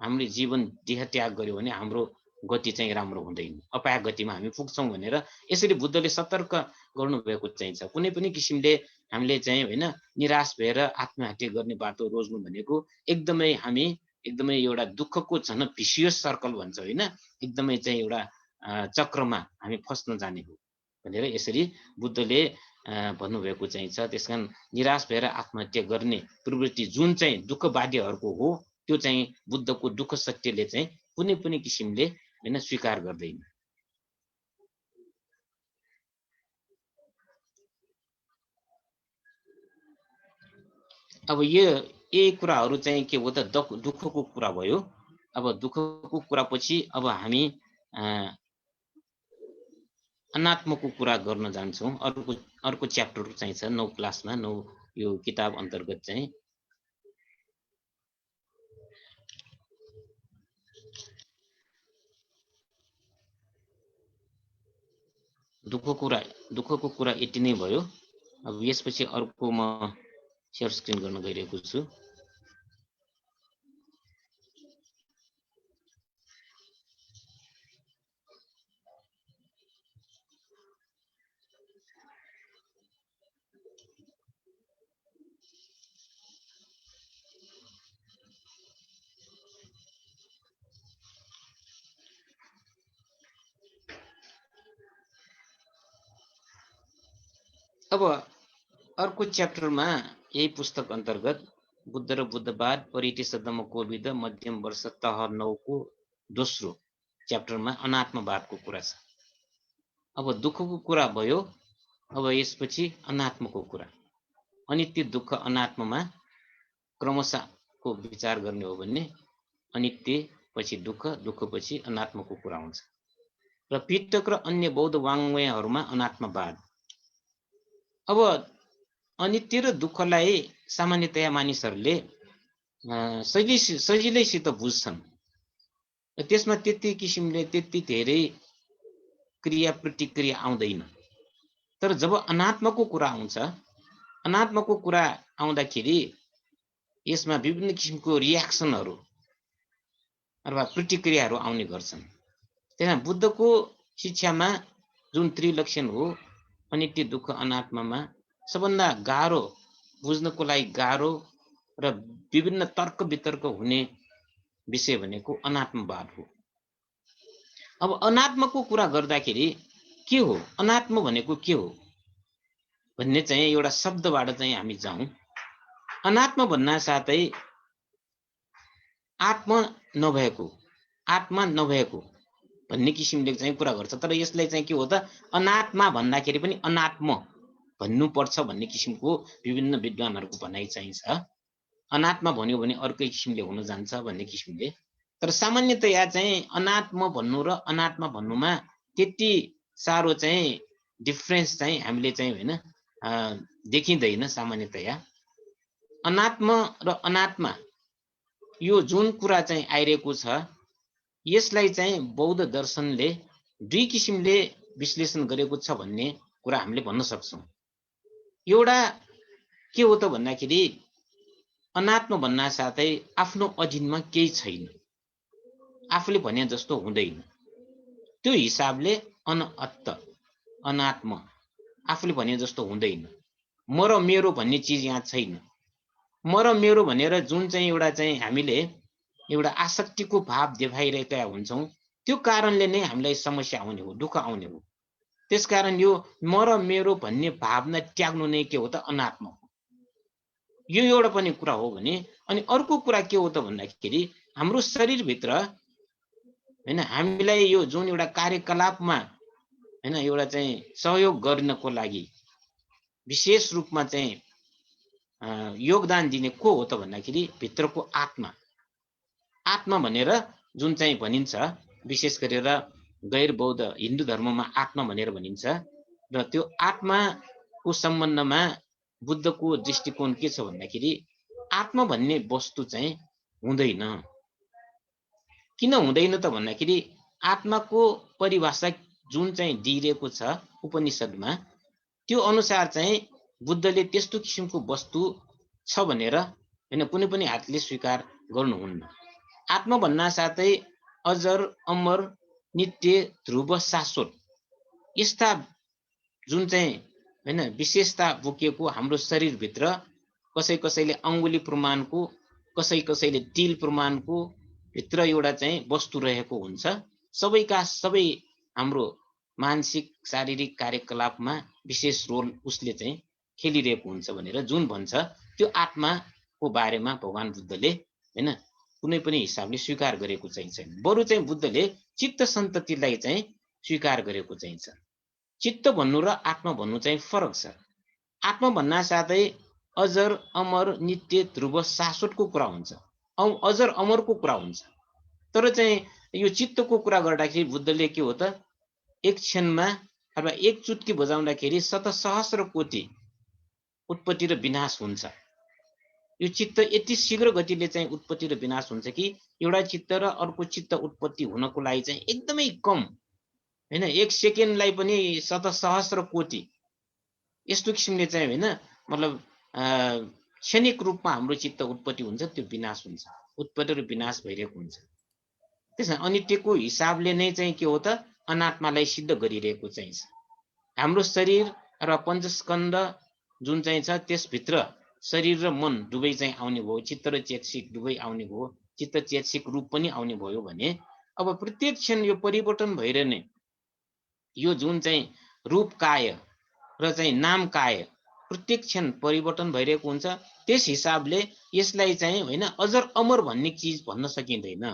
हामीले जीवन देह त्याग गर्यो भने हाम्रो गति चाहिँ राम्रो हुँदैन, अपाय गतिमा हामी पुग्छौँ भनेर यसरी बुद्धले सतर्क गर्नुभएको चाहिँ छ। कुनै पनि किसिमले हामीले चाहिँ होइन निराश भएर आत्महत्या गर्ने बाटो रोज्नु भनेको एकदमै एउटा दुःखको झन् भिसियस सर्कल भन्छ होइन, एकदमै चाहिँ एउटा चक्रमा हामी फस्न जाने हो भनेर यसरी बुद्धले भन्नुभएको चाहिँ छ। त्यसकारण निराश भएर आत्महत्या गर्ने प्रवृत्ति जुन चाहिँ दुःखवादीहरूको हो त्यो चाहिँ बुद्धको दुःख सत्यले चाहिँ कुनै पनि किसिमले हैन स्वीकार गर्दैन। अब यही कुराहरू चाहिँ के हो त दुःखको कुरा भयो। अब दुःखको कुरा पछि अब हामी अनात्मको कुरा गर्न जान्छौँ। अर्को च्याप्टर चाहिँ छ 9 क्लासमा, 9 यो किताब अन्तर्गत चाहिँ दुःखको कुरा यति नै भयो। अब यसपछि अर्को म शेयर स्क्रिन गर्न गइरहेको छु। अब अर्को च्याप्टरमा यही पुस्तक अन्तर्गत बुद्ध र बुद्धवाद परिटिसदम कोविद मध्यम वर्ष तह 9 को दोस्रो च्याप्टरमा अनात्मवादको कुरा छ। अब दुःखको कुरा भयो। अब यसपछि अनात्मको कुरा, अनित्य दुःख अनात्ममा क्रमशःको विचार गर्ने हो भने अनित्य पछि दुःख, दुःख पछि अनात्मको कुरा हुन्छ। र पिटक र अन्य बौद्ध वाङ्मयहरूमा अनात्मवाद। अब अनित्य र दुःखलाई सामान्यतया मानिसहरूले सजिलैसित बुझ्छन्। त्यसमा त्यति किसिमले त्यति धेरै क्रिया प्रतिक्रिया आउँदैन। तर जब अनात्मको कुरा आउँछ, अनात्मको कुरा आउँदाखेरि यसमा विभिन्न किसिमको रियाक्सनहरू अथवा प्रतिक्रियाहरू आउने गर्छन्। त्यसमा बुद्धको शिक्षामा जुन त्रिलक्षण हो, अनित्य दुःख अनात्ममा सबभन्दा गाह्रो बुझ्नको लागि गाह्रो र विभिन्न तर्क वितर्क हुने विषय भनेको अनात्मवाद हो। अब अनात्मको कुरा गर्दाखेरि के हो, अनात्म भनेको के हो भन्ने चाहिँ एउटा शब्दबाट चाहिँ हामी जाउँ। अनात्म भन्न साथै आत्मा नभएको भन्ने किसिमले चाहिँ कुरा गर्छ। तर यसलाई चाहिँ के हो त, अनात्मा भन्दाखेरि पनि अनात्म भन्नुपर्छ भन्ने किसिमको विभिन्न विद्वानहरूको भनाइ चाहिँ छ। अनात्मा भन्यो भने अर्कै किसिमले हुन जान्छ भन्ने किसिमले। तर सामान्यतया चाहिँ अनात्म भन्नु र अनात्मा भन्नुमा त्यति साह्रो चाहिँ डिफरेन्स चाहिँ हामीले चाहिँ हैन देखिँदैन। सामान्यतया अनात्म र अनात्मा यो जुन कुरा चाहिँ आइरहेको छ, यसलाई चाहिँ बौद्ध दर्शनले दुई किसिमले विश्लेषण गरेको छ भन्ने कुरा हामीले भन्न सक्छौँ। एउटा के हो त भन्दाखेरि अनात्म भन्न साथै आफ्नो अधीनमा केही छैन, आफूले भने जस्तो हुँदैन, त्यो हिसाबले अनात्म आफूले भने जस्तो हुँदैन। म र मेरो भन्ने चिज यहाँ छैन। म र मेरो भनेर जुन चाहिँ एउटा चाहिँ हामीले एउटा आसक्तिको भाव देखाइरहेका हुन्छौँ, त्यो कारणले नै हामीलाई समस्या आउने हो, दुःख आउने हो। त्यसकारण यो म र मेरो भन्ने भावना त्याग्नु नै के हो त, अनात्म हो। यो एउटा पनि कुरा हो भने, अनि अर्को कुरा के हो त भन्दाखेरि हाम्रो शरीरभित्र हैन हामीलाई यो जुन एउटा कार्यकलापमा हैन एउटा चाहिँ सहयोग गर्नको लागि विशेष रूपमा चाहिँ योगदान दिने को हो त भन्दाखेरि भित्रको आत्मा भनेर जुन चाहिँ भनिन्छ, विशेष गरेर गैर बौद्ध हिन्दू धर्ममा आत्मा भनेर भनिन्छ। र त्यो आत्माको सम्बन्धमा बुद्धको दृष्टिकोण के छ भन्दाखेरि आत्मा भन्ने वस्तु चाहिँ हुँदैन। किन हुँदैन त भन्दाखेरि आत्माको परिभाषा जुन चाहिँ दिइरहेको छ उपनिषदमा, त्यो अनुसार चाहिँ बुद्धले त्यस्तो किसिमको वस्तु छ भनेर हैन कुनै पनि हातले स्वीकार गर्नुहुन्न। आत्मा भन्न साथै अजर, अमर, नित्य, ध्रुव, शाश्वत यस्ता जुन चाहिँ हैन विशेषता बोकेको हाम्रो शरीरभित्र कसैले अङ्गुली प्रमाणको, कसैले तिल प्रमाणको भित्र एउटा चाहिँ वस्तु रहेको हुन्छ। सबैका सबै हाम्रो मानसिक शारीरिक कार्यकलापमा विशेष रोल उसले चाहिँ खेलिरहेको हुन्छ भनेर जुन भन्छ, त्यो आत्माको बारेमा भगवान बुद्धले हैन कुनै पनि हिसाबले स्वीकार गरेको चाहिँ छैन। बरु चाहिँ बुद्धले चित्त सन्ततिलाई चाहिँ स्वीकार गरेको चाहिँ छ। चित्त भन्नु र आत्मा भन्नु चाहिँ फरक छ। आत्मा भन्न साथै अजर अमर नित्य ध्रुव शाश्वतको कुरा हुन्छ, अजर अमरको कुरा हुन्छ। तर चाहिँ यो चित्तको कुरा गर्दाखेरि बुद्धले के हो त, एक क्षणमा अथवा एक चुटकी बजाउँदाखेरि शत सहस्र कोटि उत्पत्ति र विनाश हुन्छ। यो चित्त यति शीघ्र गतिले चाहिँ उत्पत्ति र विनाश हुन्छ कि एउटा चित्त र अर्को चित्त उत्पत्ति हुनको लागि चाहिँ एकदमै कम, हैन, एक सेकेन्डलाई पनि शत सहस्र कोटि यस्तो किसिमले चाहिँ, हैन, मतलब क्षणिक रूपमा हाम्रो चित्त उत्पत्ति हुन्छ, त्यो विनाश हुन्छ, उत्पत्ति र विनाश भइरहेको हुन्छ। त्यसमा अनित्यको हिसाबले नै चाहिँ के हो त, अनात्मालाई सिद्ध गरिरहेको चाहिँ छ। हाम्रो शरीर र पञ्चस्कन्ध जुन चाहिँ छ त्यसभित्र शरीर र मन दुवै चाहिँ आउने भयो, चित्त र चेतसिक दुवै आउने भयो, चित्त चेतसिक रूप पनि आउने भयो भने अब प्रत्येक क्षण यो परिवर्तन भइरहने यो जुन चाहिँ रूप काय र चाहिँ नाम काय प्रत्येक क्षण परिवर्तन भइरहेको हुन्छ। त्यस हिसाबले यसलाई चाहिँ, हैन, अजर अमर भन्ने चिज भन्न सकिँदैन।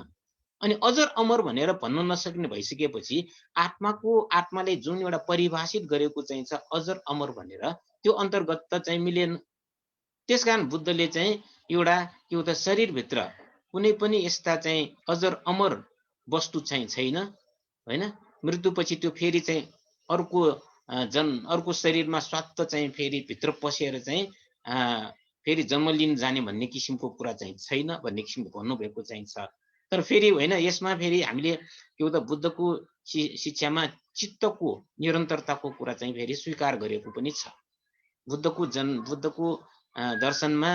अनि अजर अमर भनेर भन्न नसक्ने भइसकेपछि आत्माले जुन एउटा परिभाषित गरेको चाहिँ छ अजर अमर भनेर, त्यो अन्तर्गत त चाहिँ मिलेन। त्यसकारण बुद्धले चाहिँ एउटा के हो त, शरीरभित्र कुनै पनि यस्ता चाहिँ अजर अमर वस्तु चाहिँ छैन, हैन। मृत्युपछि त्यो फेरि चाहिँ अर्को शरीरमा स्वात्त चाहिँ फेरि भित्र पसेर चाहिँ फेरि जन्म लिन जाने भन्ने किसिमको कुरा चाहिँ छैन भन्ने किसिमको भन्नुभएको चाहिँ छ। तर फेरि, हैन, यसमा फेरि हामीले के हो त, बुद्धको शिक्षामा चित्तको निरन्तरताको कुरा चाहिँ फेरि स्वीकार गरेको पनि छ। बुद्धको दर्शनमा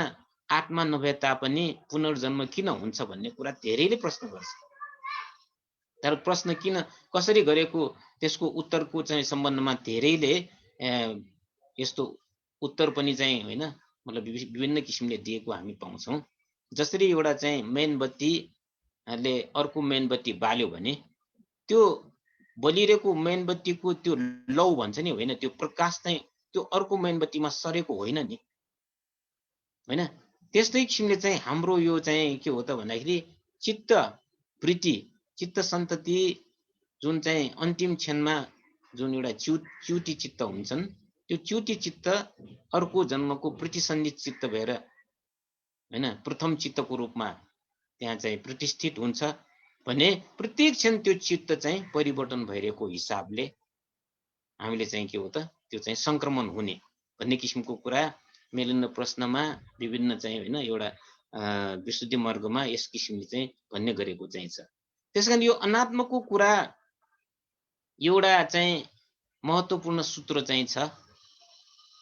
आत्मा नभए तापनि पुनर्जन्म किन हुन्छ भन्ने कुरा धेरैले प्रश्न गर्छ। तर प्रश्न कसरी गरेको त्यसको उत्तरको चाहिँ सम्बन्धमा धेरैले यस्तो उत्तर पनि चाहिँ, हैन, मतलब विभिन्न किसिमले दिएको हामी पाउँछौँ। जसरी एउटा चाहिँ मेनबत्तीले अर्को मेनबत्ती बाल्यो भने त्यो बलिरहेको मेनबत्तीको त्यो लौ भन्छ नि, होइन, त्यो प्रकाश चाहिँ त्यो अर्को मेनबत्तीमा सरेको होइन नि, हैन। त्यस्तै किसिमले चाहिँ हाम्रो यो चाहिँ के हो त भन्दाखेरि चित्त वृत्ति, चित्त सन्तति जुन चाहिँ अन्तिम क्षणमा जुन एउटा च्युति चित्त हुन्छन्, त्यो च्युति चित्त अर्को जन्मको प्रतिसन्धित चित्त भएर, हैन, प्रथम चित्तको रूपमा त्यहाँ चाहिँ प्रतिष्ठित हुन्छ भने प्रत्येक क्षण त्यो चित्त चाहिँ परिवर्तन भइरहेको हिसाबले हामीले चाहिँ के हो त, त्यो चाहिँ संक्रमण हुने भन्ने किसिमको कुरा मेलिन्न प्रश्नमा विभिन्न चाहिँ, हैन, एउटा विशुद्धि मार्गमा यस किसिमले चाहिँ भन्ने गरेको चाहिँ छ। त्यसकारण यो अनात्मको कुरा एउटा चाहिँ महत्त्वपूर्ण सूत्र चाहिँ छ,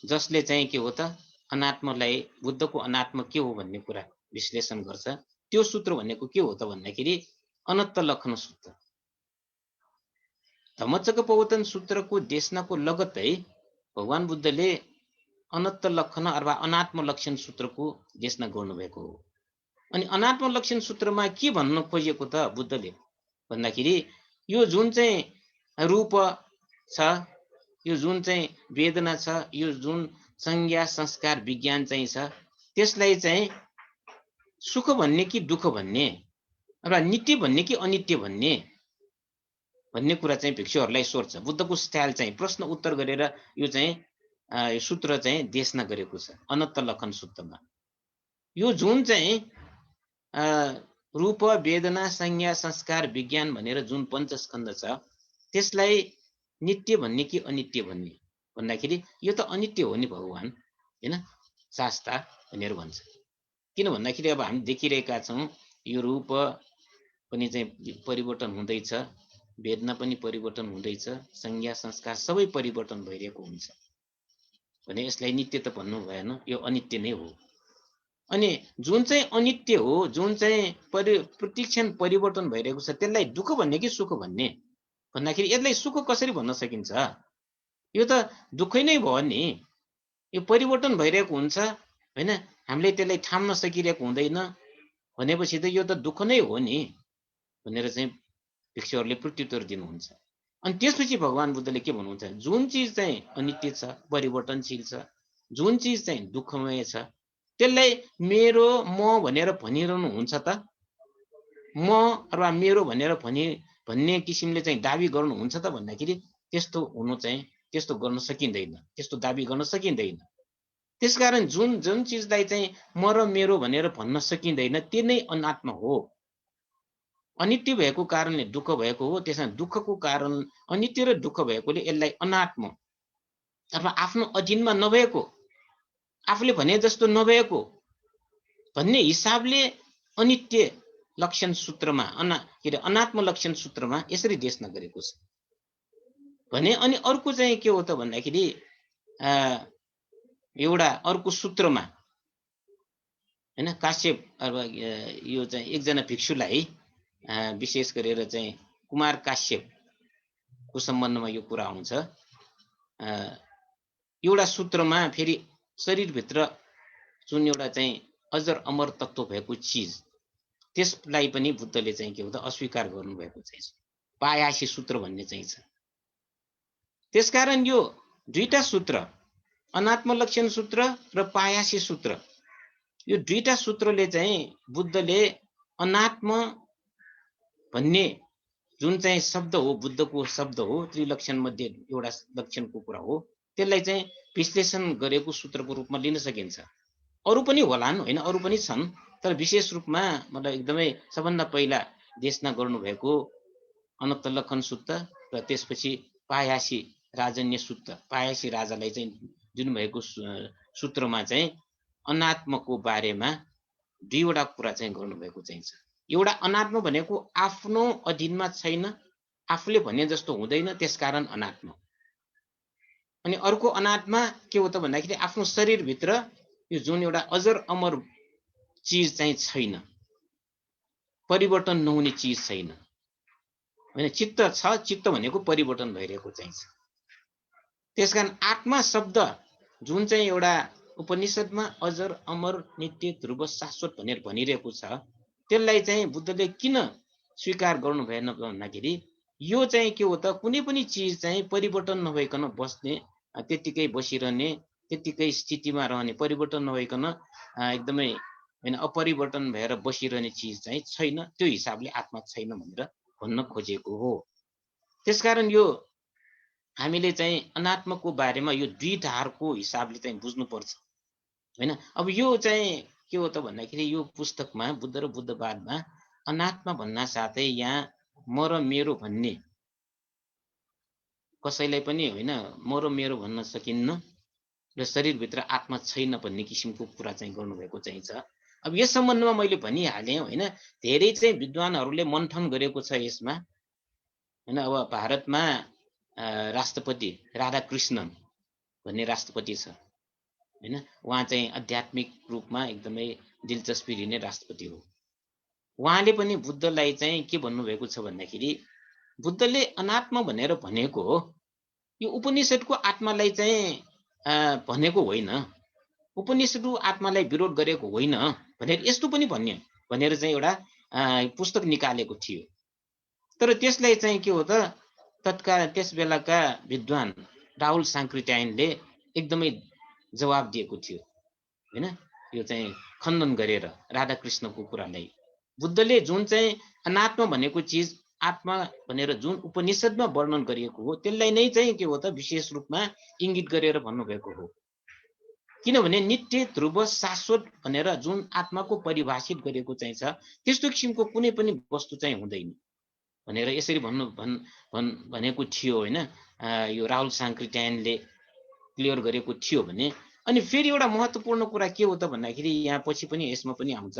जसले चाहिँ के हो त, अनात्मलाई, बुद्धको अनात्म के हो भन्ने कुरा विश्लेषण गर्छ। त्यो सूत्र भनेको के हो त भन्दाखेरि अनत्त लक्षण सूत्र। धम्मचक्कप्रवर्तन सूत्रको देशनाको लगत्तै भगवान बुद्धले अनत्त लक्षण अथवा अनात्म लक्षण सूत्रको देशना गर्नुभएको हो। अनि अनात्म लक्षण सूत्रमा के भन्न खोजेको त बुद्धले भन्दाखेरि यो जुन चाहिँ रूप छ, यो जुन चाहिँ वेदना छ, यो जुन संज्ञा संस्कार विज्ञान चाहिँ छ, त्यसलाई चाहिँ सुख भन्ने कि दुःख भन्ने अथवा नित्य भन्ने कि अनित्य भन्ने कुरा चाहिँ भिक्षुहरूलाई सोध्छ। बुद्धको स्टाइल चाहिँ प्रश्न उत्तर गरेर यो चाहिँ सूत्र चाहिँ देशना गरेको छ अनत्त लक्षण सूत्रमा। यो जुन चाहिँ रूप वेदना संज्ञा संस्कार विज्ञान भनेर जुन पञ्चस्कन्ध छ, त्यसलाई नित्य भन्ने कि अनित्य भन्ने भन्दाखेरि यो त अनित्य हो नि भगवान, हैन, शास्ता भनेर भन्छ। किन भन्दाखेरि अब हामी देखिरहेका छौँ यो रूप पनि चाहिँ परिवर्तन हुँदैछ, वेदना पनि परिवर्तन हुँदैछ, संज्ञा संस्कार सबै परिवर्तन भइरहेको हुन्छ भने यसलाई नित्य त भन्नु भएन, यो अनित्य नै हो। अनि जुन चाहिँ अनित्य हो, जुन चाहिँ प्रतिक्षण परिवर्तन भइरहेको छ, त्यसलाई दुःख भन्ने कि सुख भन्ने भन्दाखेरि यसलाई सुख कसरी भन्न सकिन्छ? यो त दुःखै नै भयो नि, यो परिवर्तन भइरहेको हुन्छ, हैन, हामीले त्यसलाई थाम्न सकिरहेको हुँदैन भनेपछि त यो त दुःख नै हो नि भनेर चाहिँ भिक्षुहरूले प्रत्युत्तर दिनुहुन्छ। अनि त्यसपछि भगवान बुद्धले के भन्नुहुन्छ, जुन चिज चाहिँ अनित्य छ, परिवर्तनशील छ, जुन चिज चाहिँ दुःखमय छ, त्यसलाई मेरो म भनेर भनिरहनु हुन्छ त? म अथवा मेरो भनेर भन्ने किसिमले चाहिँ दाबी गर्नुहुन्छ त भन्दाखेरि त्यस्तो गर्न सकिँदैन, त्यस्तो दाबी गर्न सकिँदैन। त्यसकारण जुन जुन चिजलाई चाहिँ म र मेरो भनेर भन्न सकिँदैन त्यो नै अनात्म हो। अनित्य भएको कारणले दुःख भएको हो। त्यसमा दुःखको कारण अनित्य र दुःख भएकोले यसलाई अनात्म अथवा आफ्नो अधीनमा नभएको, आफूले भने जस्तो नभएको भन्ने हिसाबले अनित्य लक्षण सूत्रमा अनात्म लक्षण सूत्रमा यसरी देशना गरेको छ भने। अनि अर्को चाहिँ के हो त भन्दाखेरि एउटा अर्को सूत्रमा हैन काश्यप यो चाहिँ एकजना भिक्षुलाई विशेष गरेर चाहिँ कुमार काश्यपको सम्बन्धमा यो कुरा आउँछ। एउटा सूत्रमा फेरि शरीरभित्र जुन एउटा चाहिँ अजर अमर तत्त्व भएको चिज त्यसलाई पनि बुद्धले चाहिँ के हो त अस्वीकार गर्नुभएको चाहिँ छ। पायासी सूत्र भन्ने चाहिँ छ। त्यसकारण यो दुईटा सूत्र अनात्म लक्षण सूत्र र पायासी सूत्र, यो दुईटा सूत्रले चाहिँ बुद्धले अनात्म भन्ने जुन चाहिँ शब्द हो, बुद्धको शब्द हो, त्रिलक्षण मध्ये एउटा लक्षणको कुरा हो, त्यसलाई चाहिँ विश्लेषण गरेको सूत्रको रूपमा लिन सकिन्छ। अरू पनि होलान् होइन, अरू पनि छन्, तर विशेष रूपमा मतलब एकदमै सबभन्दा पहिला देशना गर्नुभएको अनत्त लक्षण सूत्र र त्यसपछि पायासी राजन्य सूत्र, पायासी राजालाई चाहिँ दिनुभएको सूत्रमा चाहिँ अनात्मको बारेमा दुईवटा कुरा चाहिँ गर्नुभएको चाहिँ छ। एउटा अनात्म भनेको आफ्नो अधीनमा छैन, आफूले भने जस्तो हुँदैन, त्यसकारण अनात्म। अनि अर्को अनात्मा के हो त भन्दाखेरि आफ्नो शरीरभित्र यो जुन एउटा अजर अमर चिज चाहिँ छैन, परिवर्तन नहुने चिज छैन हैन। चित्त छ, चित्त भनेको परिवर्तन भइरहेको चाहिँ छ। त्यसकारण आत्मा शब्द जुन चाहिँ एउटा उपनिषदमा अजर अमर नित्य ध्रुव शाश्वत भनेर भनिरहेको छ, त्यसलाई चाहिँ बुद्धले किन स्वीकार गर्नु भएन भन्दाखेरि यो चाहिँ के हो त कुनै पनि चिज चाहिँ परिवर्तन नभइकन बस्ने, त्यतिकै बसिरहने, त्यतिकै स्थितिमा रहने, परिवर्तन नभइकन एकदमै हैन अपरिवर्तन भएर बसिरहने चिज चाहिँ छैन। त्यो हिसाबले आत्मा छैन भनेर भन्न खोजेको हो। त्यसकारण यो हामीले चाहिँ अनात्मको बारेमा यो दुई धारको हिसाबले चाहिँ बुझ्नुपर्छ हैन। अब यो चाहिँ के हो त भन्दाखेरि यो पुस्तकमा बुद्ध र बुद्धवादमा अनात्मा भन्न साथै यहाँ म र मेरो भन्ने कसैलाई पनि होइन म र मेरो भन्न सकिन्न र शरीरभित्र आत्मा छैन भन्ने किसिमको कुरा चाहिँ गर्नुभएको चाहिँ छ। अब यस सम्बन्धमा मैले भनिहालेँ होइन, धेरै चाहिँ विद्वानहरूले मन्थन गरेको छ यसमा हैन। अब भारतमा राष्ट्रपति राधाकृष्णन भन्ने राष्ट्रपति छ हैन, उहाँ चाहिँ आध्यात्मिक रूपमा एकदमै दिलचस्पी लिने राष्ट्रपति हो। उहाँले पनि बुद्धलाई चाहिँ के भन्नुभएको छ भन्दाखेरि बुद्धले अनात्मा भनेर भनेको हो, यो उपनिषदको आत्मालाई चाहिँ भनेको होइन, उपनिषदको आत्मालाई विरोध गरेको होइन भनेर यस्तो पनि भन्ने भनेर चाहिँ एउटा पुस्तक निकालेको थियो। तर त्यसलाई चाहिँ के हो त तत्काल त्यस बेलाका विद्वान राहुल साङ्कृत्यायनले एकदमै जवाब दिएको थियो हैन। यो चाहिँ खण्डन गरेर राधाकृष्णको कुरालाई बुद्धले जुन चाहिँ अनात्मा भनेको चिज आत्मा भनेर जुन उपनिषदमा वर्णन गरिएको हो त्यसलाई नै चाहिँ के हो त विशेष रूपमा इंगित गरेर भन्नुभएको हो। किनभने नित्य ध्रुव शाश्वत भनेर जुन आत्माको परिभाषित गरेको चाहिँ छ त्यस्तो किसिमको कुनै पनि वस्तु चाहिँ हुँदैन भनेर यसरी भनेको थियो हैन। यो राहुल साङ्कृत्यायनले क्लियर गरेको थियो भने। अनि फेरि एउटा महत्त्वपूर्ण कुरा के हो त भन्दाखेरि यहाँ पछि पनि यसमा पनि आउँछ,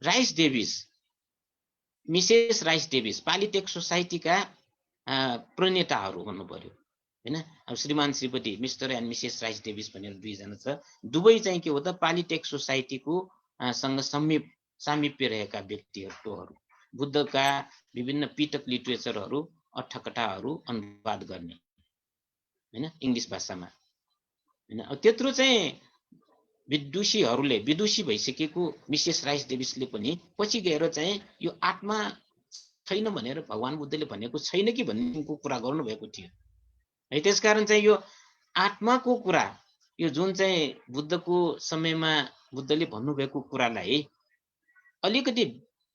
Rhys Davids, Mrs Rhys Davids Pali text सोसाइटीका प्रणेताहरू भन्नु पर्यो हैन। अब श्रीमान श्रीपति Mr and Mrs Rhys Davids भनेर दुईजना छ, दुवै चाहिँ के हो त पालिटेक्स सोसाइटीको सँग सामिप्य रहेका व्यक्तिहरू, बुद्धका विभिन्न पिटक लिटरेचरहरू अठकथाहरू अनुवाद गर्ने हैन इंग्लिश भाषामा हैन। अब त्यत्रो चाहिँ विदुषीहरूले विदुषी भइसकेको मिसेस राइस डेभिसले पनि पछि गएर चाहिँ यो आत्मा छैन भनेर भगवान बुद्धले भनेको छैन कि भन्नेको कुरा गर्नुभएको थियो है। त्यसकारण चाहिँ यो आत्माको कुरा यो जुन चाहिँ बुद्धको समयमा बुद्धले भन्नुभएको कुरालाई अलिकति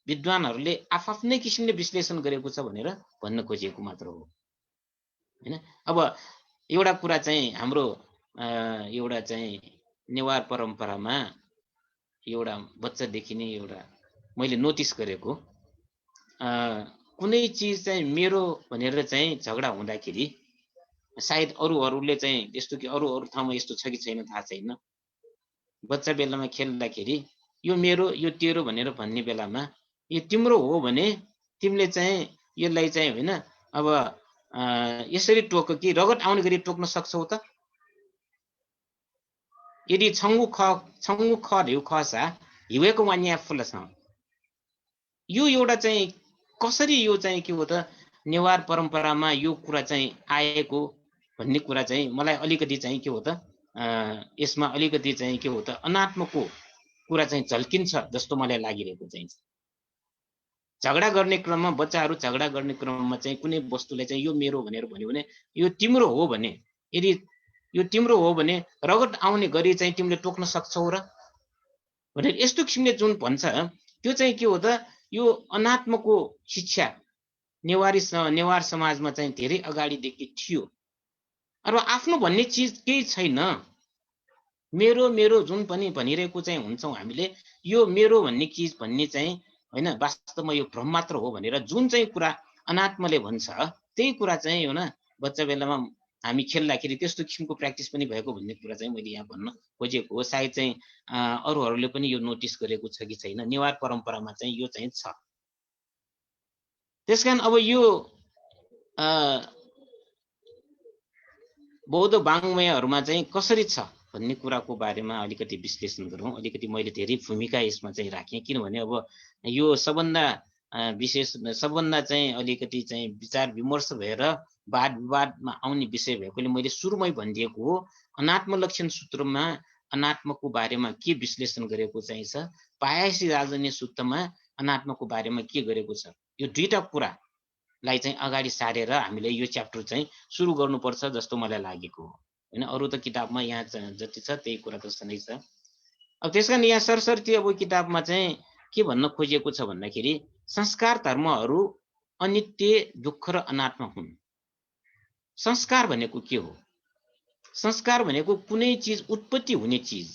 विद्वानहरूले आफ्नै किसिमले विश्लेषण गरेको छ भनेर भन्न खोजिएको मात्र हो हैन। अब एउटा कुरा चाहिँ हाम्रो एउटा चाहिँ नेवार परम्परामा एउटा बच्चादेखि नै एउटा मैले नोटिस गरेको कुनै चिज चाहिँ मेरो भनेर चाहिँ झगडा हुँदाखेरि सायद अरूहरूले चाहिँ त्यस्तो कि अरू ठाउँमा यस्तो छ कि छैन थाहा छैन, बच्चा बेलामा खेल्दाखेरि यो मेरो यो तेरो भनेर भन्ने बेलामा यो तिम्रो हो भने तिमीले चाहिँ यसलाई चाहिँ होइन अब यसरी टोक कि रगत आउने गरी टोक्न सक्छौ त। यदि छङ्गु ख ढेउ खसा हिवेको वान्या फुलछ, यो एउटा चाहिँ कसरी यो चाहिँ के हो त नेवार परम्परामा यो कुरा चाहिँ आएको भन्ने कुरा चाहिँ मलाई अलिकति चाहिँ के हो त यसमा अलिकति चाहिँ के हो त अनात्मको कुरा चाहिँ झल्किन्छ जस्तो मलाई लागिरहेको चाहिँ। झगडा गर्ने क्रममा बच्चाहरू झगडा गर्ने क्रममा चाहिँ कुनै वस्तुलाई चाहिँ यो मेरो भनेर भन्यो भने यो तिम्रो हो भने, यदि यो तिम्रो हो भने रगत आउने गरी चाहिँ तिमीले टोक्न सक्छौ र भनेर यस्तो किसिमले जुन भन्छ त्यो चाहिँ के हो त यो अनात्मको शिक्षा नेवार समाजमा चाहिँ धेरै अगाडिदेखि थियो। अरू आफ्नो भन्ने चिज केही छैन, मेरो मेरो जुन पनि भनिरहेको चाहिँ हुन्छौँ हामीले, यो मेरो भन्ने चिज भन्ने चाहिँ होइन वास्तवमा यो भ्रम मात्र हो भनेर जुन चाहिँ कुरा अनात्मले भन्छ त्यही कुरा चाहिँ हो न बच्चा बेलामा हामी खेल्दाखेरि त्यस्तो किसिमको प्र्याक्टिस पनि भएको भन्ने कुरा चाहिँ मैले यहाँ भन्न खोजेको हो। सायद चाहिँ अरूहरूले पनि यो नोटिस गरेको छ कि छैन, नेवार परम्परामा चाहिँ यो चाहिँ छ। त्यसकारण अब यो बौद्ध वाङ्मयहरूमा चाहिँ कसरी छ भन्ने कुराको बारेमा अलिकति विश्लेषण गरौँ। अलिकति मैले धेरै भूमिका यसमा चाहिँ राखेँ, किनभने अब यो सबभन्दा विशेष सबभन्दा चाहिँ अलिकति चाहिँ विचार विमर्श भएर वाद विवादमा आउने विषय भएकोले मैले सुरुमै भनिदिएको हो, अनात्म लक्षण सूत्रमा अनात्मको बारेमा के विश्लेषण गरेको चाहिँ छ, पायासी राजन्य सूत्रमा अनात्मको बारेमा के गरेको छ, यो दुईटा कुरालाई चाहिँ अगाडि सारेर हामीले यो च्याप्टर चाहिँ सुरु गर्नुपर्छ जस्तो मलाई लागेको हो होइन। अरू त किताबमा यहाँ जति छ त्यही कुरा त नै छ। अब त्यसकारण यहाँ सरसर्ती अब किताबमा चाहिँ के भन्न खोजिएको छ भन्दाखेरि संस्कार धर्महरू अनित्य, दुःख र अनात्म हुन्। संस्कार भनेको के हो? संस्कार भनेको कुनै चिज उत्पत्ति हुने चिज,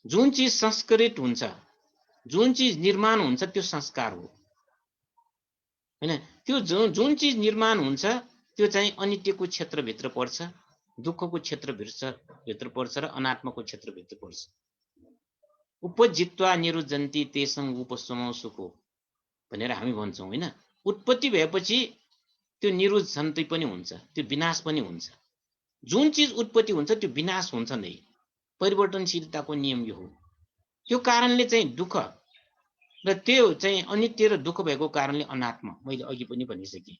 जुन चिज संस्कृत हुन्छ, जुन चिज निर्माण हुन्छ त्यो संस्कार हो हैन। त्यो जुन चिज निर्माण हुन्छ त्यो चाहिँ अनित्यको क्षेत्रभित्र पर्छ, दुःखको क्षेत्रभित्र पर्छ र अनात्मको क्षेत्रभित्र पर्छ। उपजित्वा निरुजन्ति तेसं उपशमो सुखो भनेर हामी भन्छौँ हैन। उत्पत्ति भएपछि त्यो निरुजन्ति पनि हुन्छ, त्यो विनाश पनि हुन्छ। जुन चिज उत्पत्ति हुन्छ त्यो विनाश हुन्छ नै, परिवर्तनशीलताको नियम यो हो। त्यो कारणले चाहिँ दुःख र त्यो चाहिँ अनित्य र दुःख भएको कारणले अनात्म, मैले अघि पनि भनिसकेँ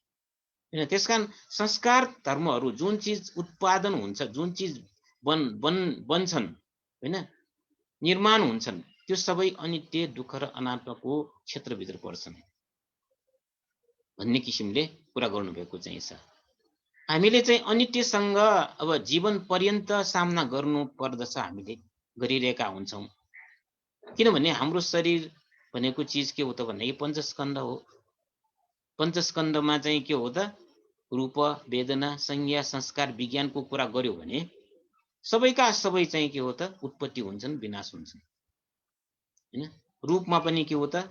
हैन। त्यसकारण संस्कार धर्महरू जुन चिज उत्पादन हुन्छ, जुन चिज बन्छन् हैन, निर्माण हुन्छन्, त्यो सबै अनित्य, दुःख र अनात्मको क्षेत्रभित्र पर्छन् भन्ने किसिमले कुरा गर्नुभएको चाहिँ छ। हामीले चाहिँ अनित्यसँग अब जीवन पर्यन्त सामना गर्नु पर्दछ, हामीले गरिरहेका हुन्छौँ। किनभने हाम्रो शरीर भनेको चिज के हो त भन्दाखेरि पञ्चस्कन्ध हो। पञ्चस्कन्धमा चाहिँ के हो त रूप, वेदना, संज्ञा, संस्कार, विज्ञानको कुरा गर्यो भने सबैका सबै चाहिँ के हो त उत्पत्ति हुन्छन्, विनाश हुन्छन् हैन। रूपमा पनि के हो त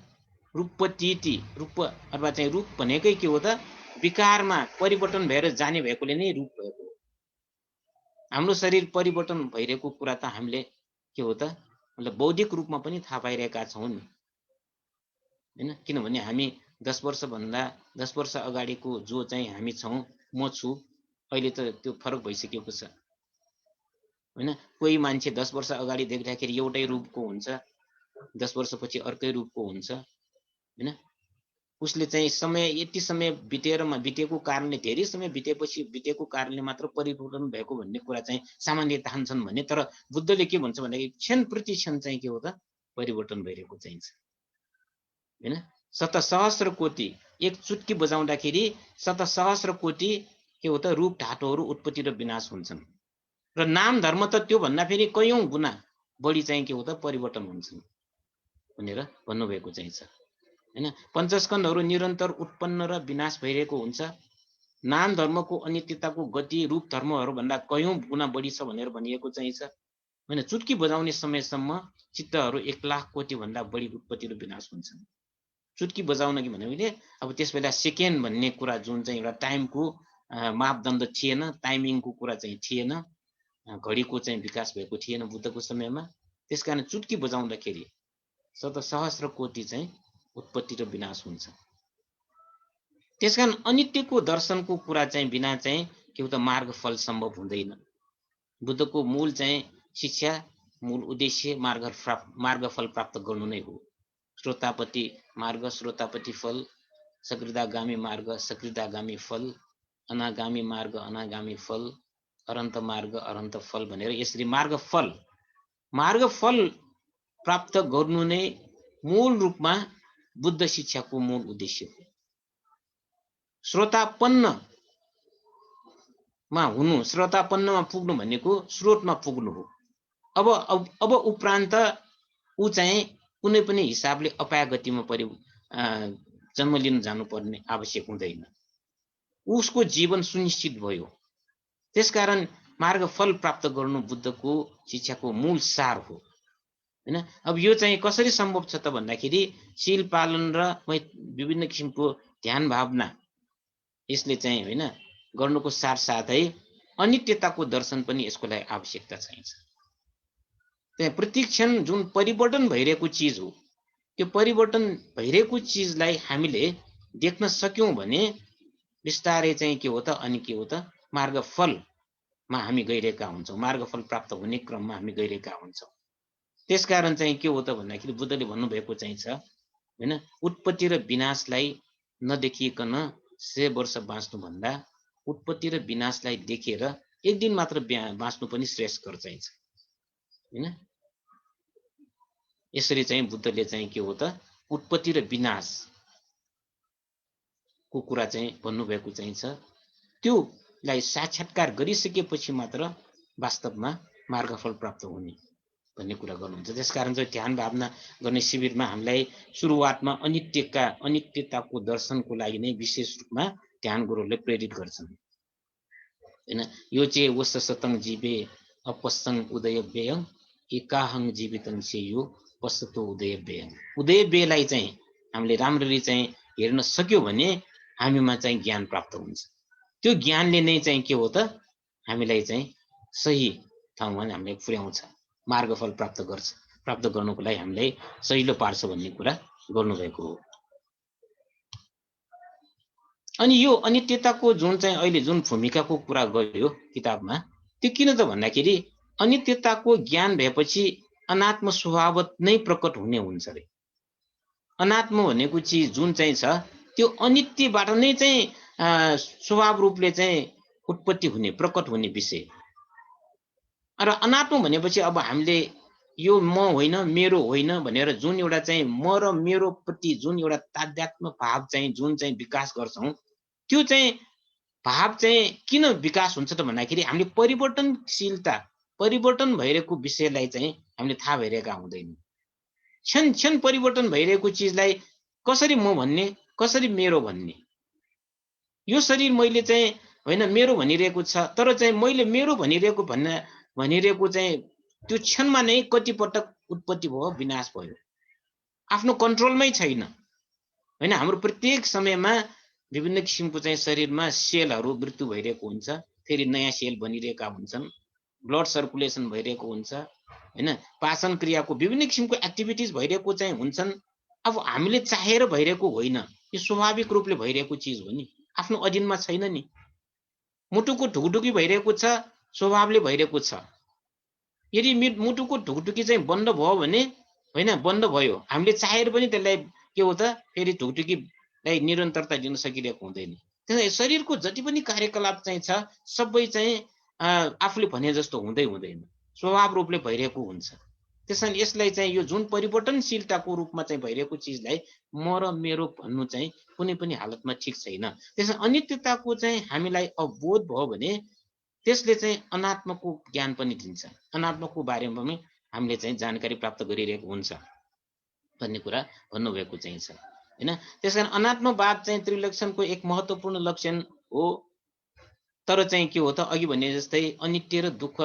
रूपपतिति, रूप अथवा चाहिँ रूप भनेकै के हो त विकारमा परिवर्तन भएर जाने भएकोले नै रूप भएको हो। हाम्रो शरीर परिवर्तन भइरहेको कुरा त हामीले के हो त मतलब बौद्धिक रूपमा पनि थाहा पाइरहेका छौँ नि हैन। किनभने हामी 10 वर्ष अगाडिको जो चाहिँ हामी छौँ, म छु, अहिले त त्यो फरक भइसकेको छ हैन। कोही मान्छे 10 वर्ष अगाडि देख्दाखेरि एउटै रूपको हुन्छ, 10 वर्षपछि अर्कै रूपको हुन्छ हैन। उसले चाहिँ समय यति समय बितेको कारणले, धेरै समय बितेको कारणले मात्र परिवर्तन भएको भन्ने कुरा चाहिँ सामान्य ठान्छन् भने, तर बुद्धले के भन्छ भन्दाखेरि क्षण प्रति क्षण चाहिँ के हो त परिवर्तन भइरहेको चाहिन्छ हैन। शतसहस्र कोटि, एक चुटकी बजाउँदाखेरि शतसहस्र कोटि के हो त रूप ढाँटोहरू उत्पत्ति र विनाश हुन्छन् र नाम धर्म त त्यो भन्दा फेरि कयौं गुना बढी चाहिँ के हो त परिवर्तन हुन्छन् भनेर भन्नुभएको चाहिँ छ हैन। पञ्चस्कन्धहरू निरन्तर उत्पन्न र विनाश भइरहेको हुन्छ। नाम धर्मको अनित्यताको गति रूप धर्महरू भन्दा कयौं गुना बढी छ भनेर भनिएको चाहिँ छ हैन चुटकी बजाउने समयसम्म चित्तहरू 1 लाख कोटी भन्दा बढी उत्पत्ति र विनाश हुन्छन्। चुटकी बजाउन कि भने अब त्यसबेला सेकेन्ड भन्ने कुरा जुन चाहिँ एउटा टाइमको मापदण्ड थिएन, टाइमिङको कुरा चाहिँ थिएन, घडीको चाहिँ विकास भएको थिएन बुद्धको समयमा। त्यसकारण चुटकी बजाउँदाखेरि सहस्र कोटी चाहिँ उत्पत्ति र विनाश हुन्छ। त्यसकारण अनित्यको दर्शनको कुरा चाहिँ बिना चाहिँ के हो त मार्गफल सम्भव हुँदैन। बुद्धको मूल चाहिँ शिक्षा, मूल उद्देश्य मार्गफल प्राप्त गर्नु नै हो। श्रोतापति मार्ग, श्रोतापति फल, सकृदागामी मार्ग, सकृदागामी फल, अनागामी मार्ग, अनागामी फल, अरन्त मार्ग, अरन्त फल भनेर यसरी मार्गफल प्राप्त गर्नु नै मूल रूपमा बुद्ध शिक्षाको मूल उद्देश्य हो। श्रोतापन्नमा पुग्नु भनेको स्रोतमा पुग्नु हो। अब उपरान्त ऊ चाहिँ कुनै पनि हिसाबले अपाय गतिमा जन्म लिन जानुपर्ने आवश्यक हुँदैन। उसको जीवन सुनिश्चित भयो। त्यसकारण मार्गफल प्राप्त गर्नु बुद्धको शिक्षाको मूल सार हो हैन। अब यो चाहिँ कसरी सम्भव छ त भन्दाखेरि शील पालन र विभिन्न किसिमको ध्यान भावना यसले चाहिँ हैन गर्नुको साथसाथै अनित्यताको दर्शन पनि यसको लागि आवश्यकता चाहिन्छ। त्यहाँ प्रतिक्षण जुन परिवर्तन भइरहेको चिज हो, त्यो परिवर्तन भइरहेको चिजलाई हामीले देख्न सक्यौं भने बिस्तारै चाहिँ के हो त अनि के हो त मार्गफलमा हामी गइरहेका हुन्छौँ। मार्गफल प्राप्त हुने क्रममा हामी गइरहेका हुन्छौँ। त्यसकारण चाहिँ के हो त भन्दाखेरि बुद्धले भन्नुभएको चाहिँ छ हैन, उत्पत्ति र विनाशलाई नदेखिकन 100 वर्ष बाँच्नु भन्दा उत्पत्ति र विनाशलाई देखेर एक दिन मात्र बाँच्नु पनि श्रेष्ठकर चाहिन्छ हैन। यसरी चाहिँ बुद्धले चाहिँ के हो त उत्पत्ति र विनाशको कुरा चाहिँ भन्नुभएको चाहिँ छ। त्योलाई साक्षात्कार गरिसकेपछि मात्र वास्तवमा मार्गफल प्राप्त हुने भन्ने कुरा गर्नुहुन्छ। त्यसकारण चाहिँ ध्यान भावना गर्ने शिविरमा हामीलाई सुरुवातमा अनित्यताको दर्शनको लागि नै विशेष रूपमा ध्यान गुरुहरूले प्रेरित गर्छन् हैन। यो चाहिँ वस सतङ जीवे अपस्सङ उदय व्यय एकाहङ जीवितङ सेयो पश्चतो उदय व्यय। उदय व्ययलाई चाहिँ हामीले राम्ररी चाहिँ हेर्न सक्यो भने हामीमा चाहिँ ज्ञान प्राप्त हुन्छ। त्यो ज्ञानले नै चाहिँ के हो त हामीलाई चाहिँ सही ठाउँमा हामीलाई पुर्याउँछ, मार्गफल प्राप्त गर्नको लागि हामीलाई सहिलो पार्छ भन्ने कुरा गर्नुभएको हो। अनि यो अनित्यताको जुन चाहिँ अहिले जुन भूमिकाको कुरा गर्यो किताबमा, त्यो किन त भन्दाखेरि अनित्यताको ज्ञान भएपछि अनात्म स्वभावत नै प्रकट हुने हुन्छ रे। अनात्म भनेको चिज जुन चाहिँ छ त्यो अनित्यबाट नै चाहिँ स्वभाव रूपले चाहिँ उत्पत्ति हुने प्रकट हुने विषय। र अनात्म भनेपछि अब हामीले यो म होइन मेरो होइन भनेर जुन एउटा चाहिँ म र मेरो प्रति जुन एउटा तादात्म्य भाव चाहिँ जुन चाहिँ विकास गर्छौं, त्यो चाहिँ भाव चाहिँ किन विकास हुन्छ त भन्दाखेरि हामीले परिवर्तन भइरहेको विषयलाई चाहिँ हामीले थाहा भइरहेका हुँदैन। क्षण परिवर्तन भइरहेको चिजलाई कसरी म भन्ने, कसरी मेरो भन्ने। यो शरीर मैले चाहिँ होइन मेरो भनिरहेको छ, तर चाहिँ मैले मेरो भनिरहेको चाहिँ त्यो क्षणमा नै कति पटक उत्पत्ति भयो, विनाश भयो, आफ्नो कन्ट्रोलमै छैन हैन। हाम्रो प्रत्येक समयमा विभिन्न किसिमको चाहिँ शरीरमा सेलहरू मृत्यु भइरहेको हुन्छ, फेरि नयाँ सेल बनिरहेका हुन्छन्, ब्लड सर्कुलेसन भइरहेको हुन्छ हैन, पाचन क्रियाको विभिन्न किसिमको एक्टिभिटिज भइरहेको चाहिँ हुन्छन्। अब हामीले चाहेर भइरहेको होइन, यो स्वाभाविक रूपले भइरहेको चिज हो नि, आफ्नो अधीनमा छैन नि। मुटुको ढुकढुकी भइरहेको छ, स्वभावले भइरहेको छ। यदि मुटुको ढुकढुकी चाहिँ बन्द भयो भने हैन, बन्द भयो, हामीले चाहेर पनि त्यसलाई के हो त फेरि ढुकढुकीलाई निरन्तरता दिन सकिरहेको हुँदैन। त्यसैले शरीरको जति पनि कार्यकलाप चाहिँ छ सबै चाहिँ आफूले भने जस्तो हुँदैन, स्वभाव रूपले भइरहेको हुन्छ। त्यसैले यसलाई चाहिँ यो जुन परिवर्तनशीलताको रूपमा चाहिँ भइरहेको चिजलाई म र मेरो भन्नु चाहिँ कुनै पनि हालतमा ठिक छैन। त्यसैले अनित्यताको चाहिँ हामीलाई अवबोध भयो भने त्यसले चाहिँ अनात्मको ज्ञान पनि दिन्छ, अनात्मको बारेमा पनि हामीले चाहिँ जानकारी प्राप्त गरिरहेको हुन्छ भन्ने कुरा भन्नुभएको चाहिँ छ हैन। त्यसकारण अनात्मवाद चाहिँ त्रिलक्षणको एक महत्त्वपूर्ण लक्षण हो। तर चाहिँ के हो त अघि भने जस्तै अनित्य र दुःख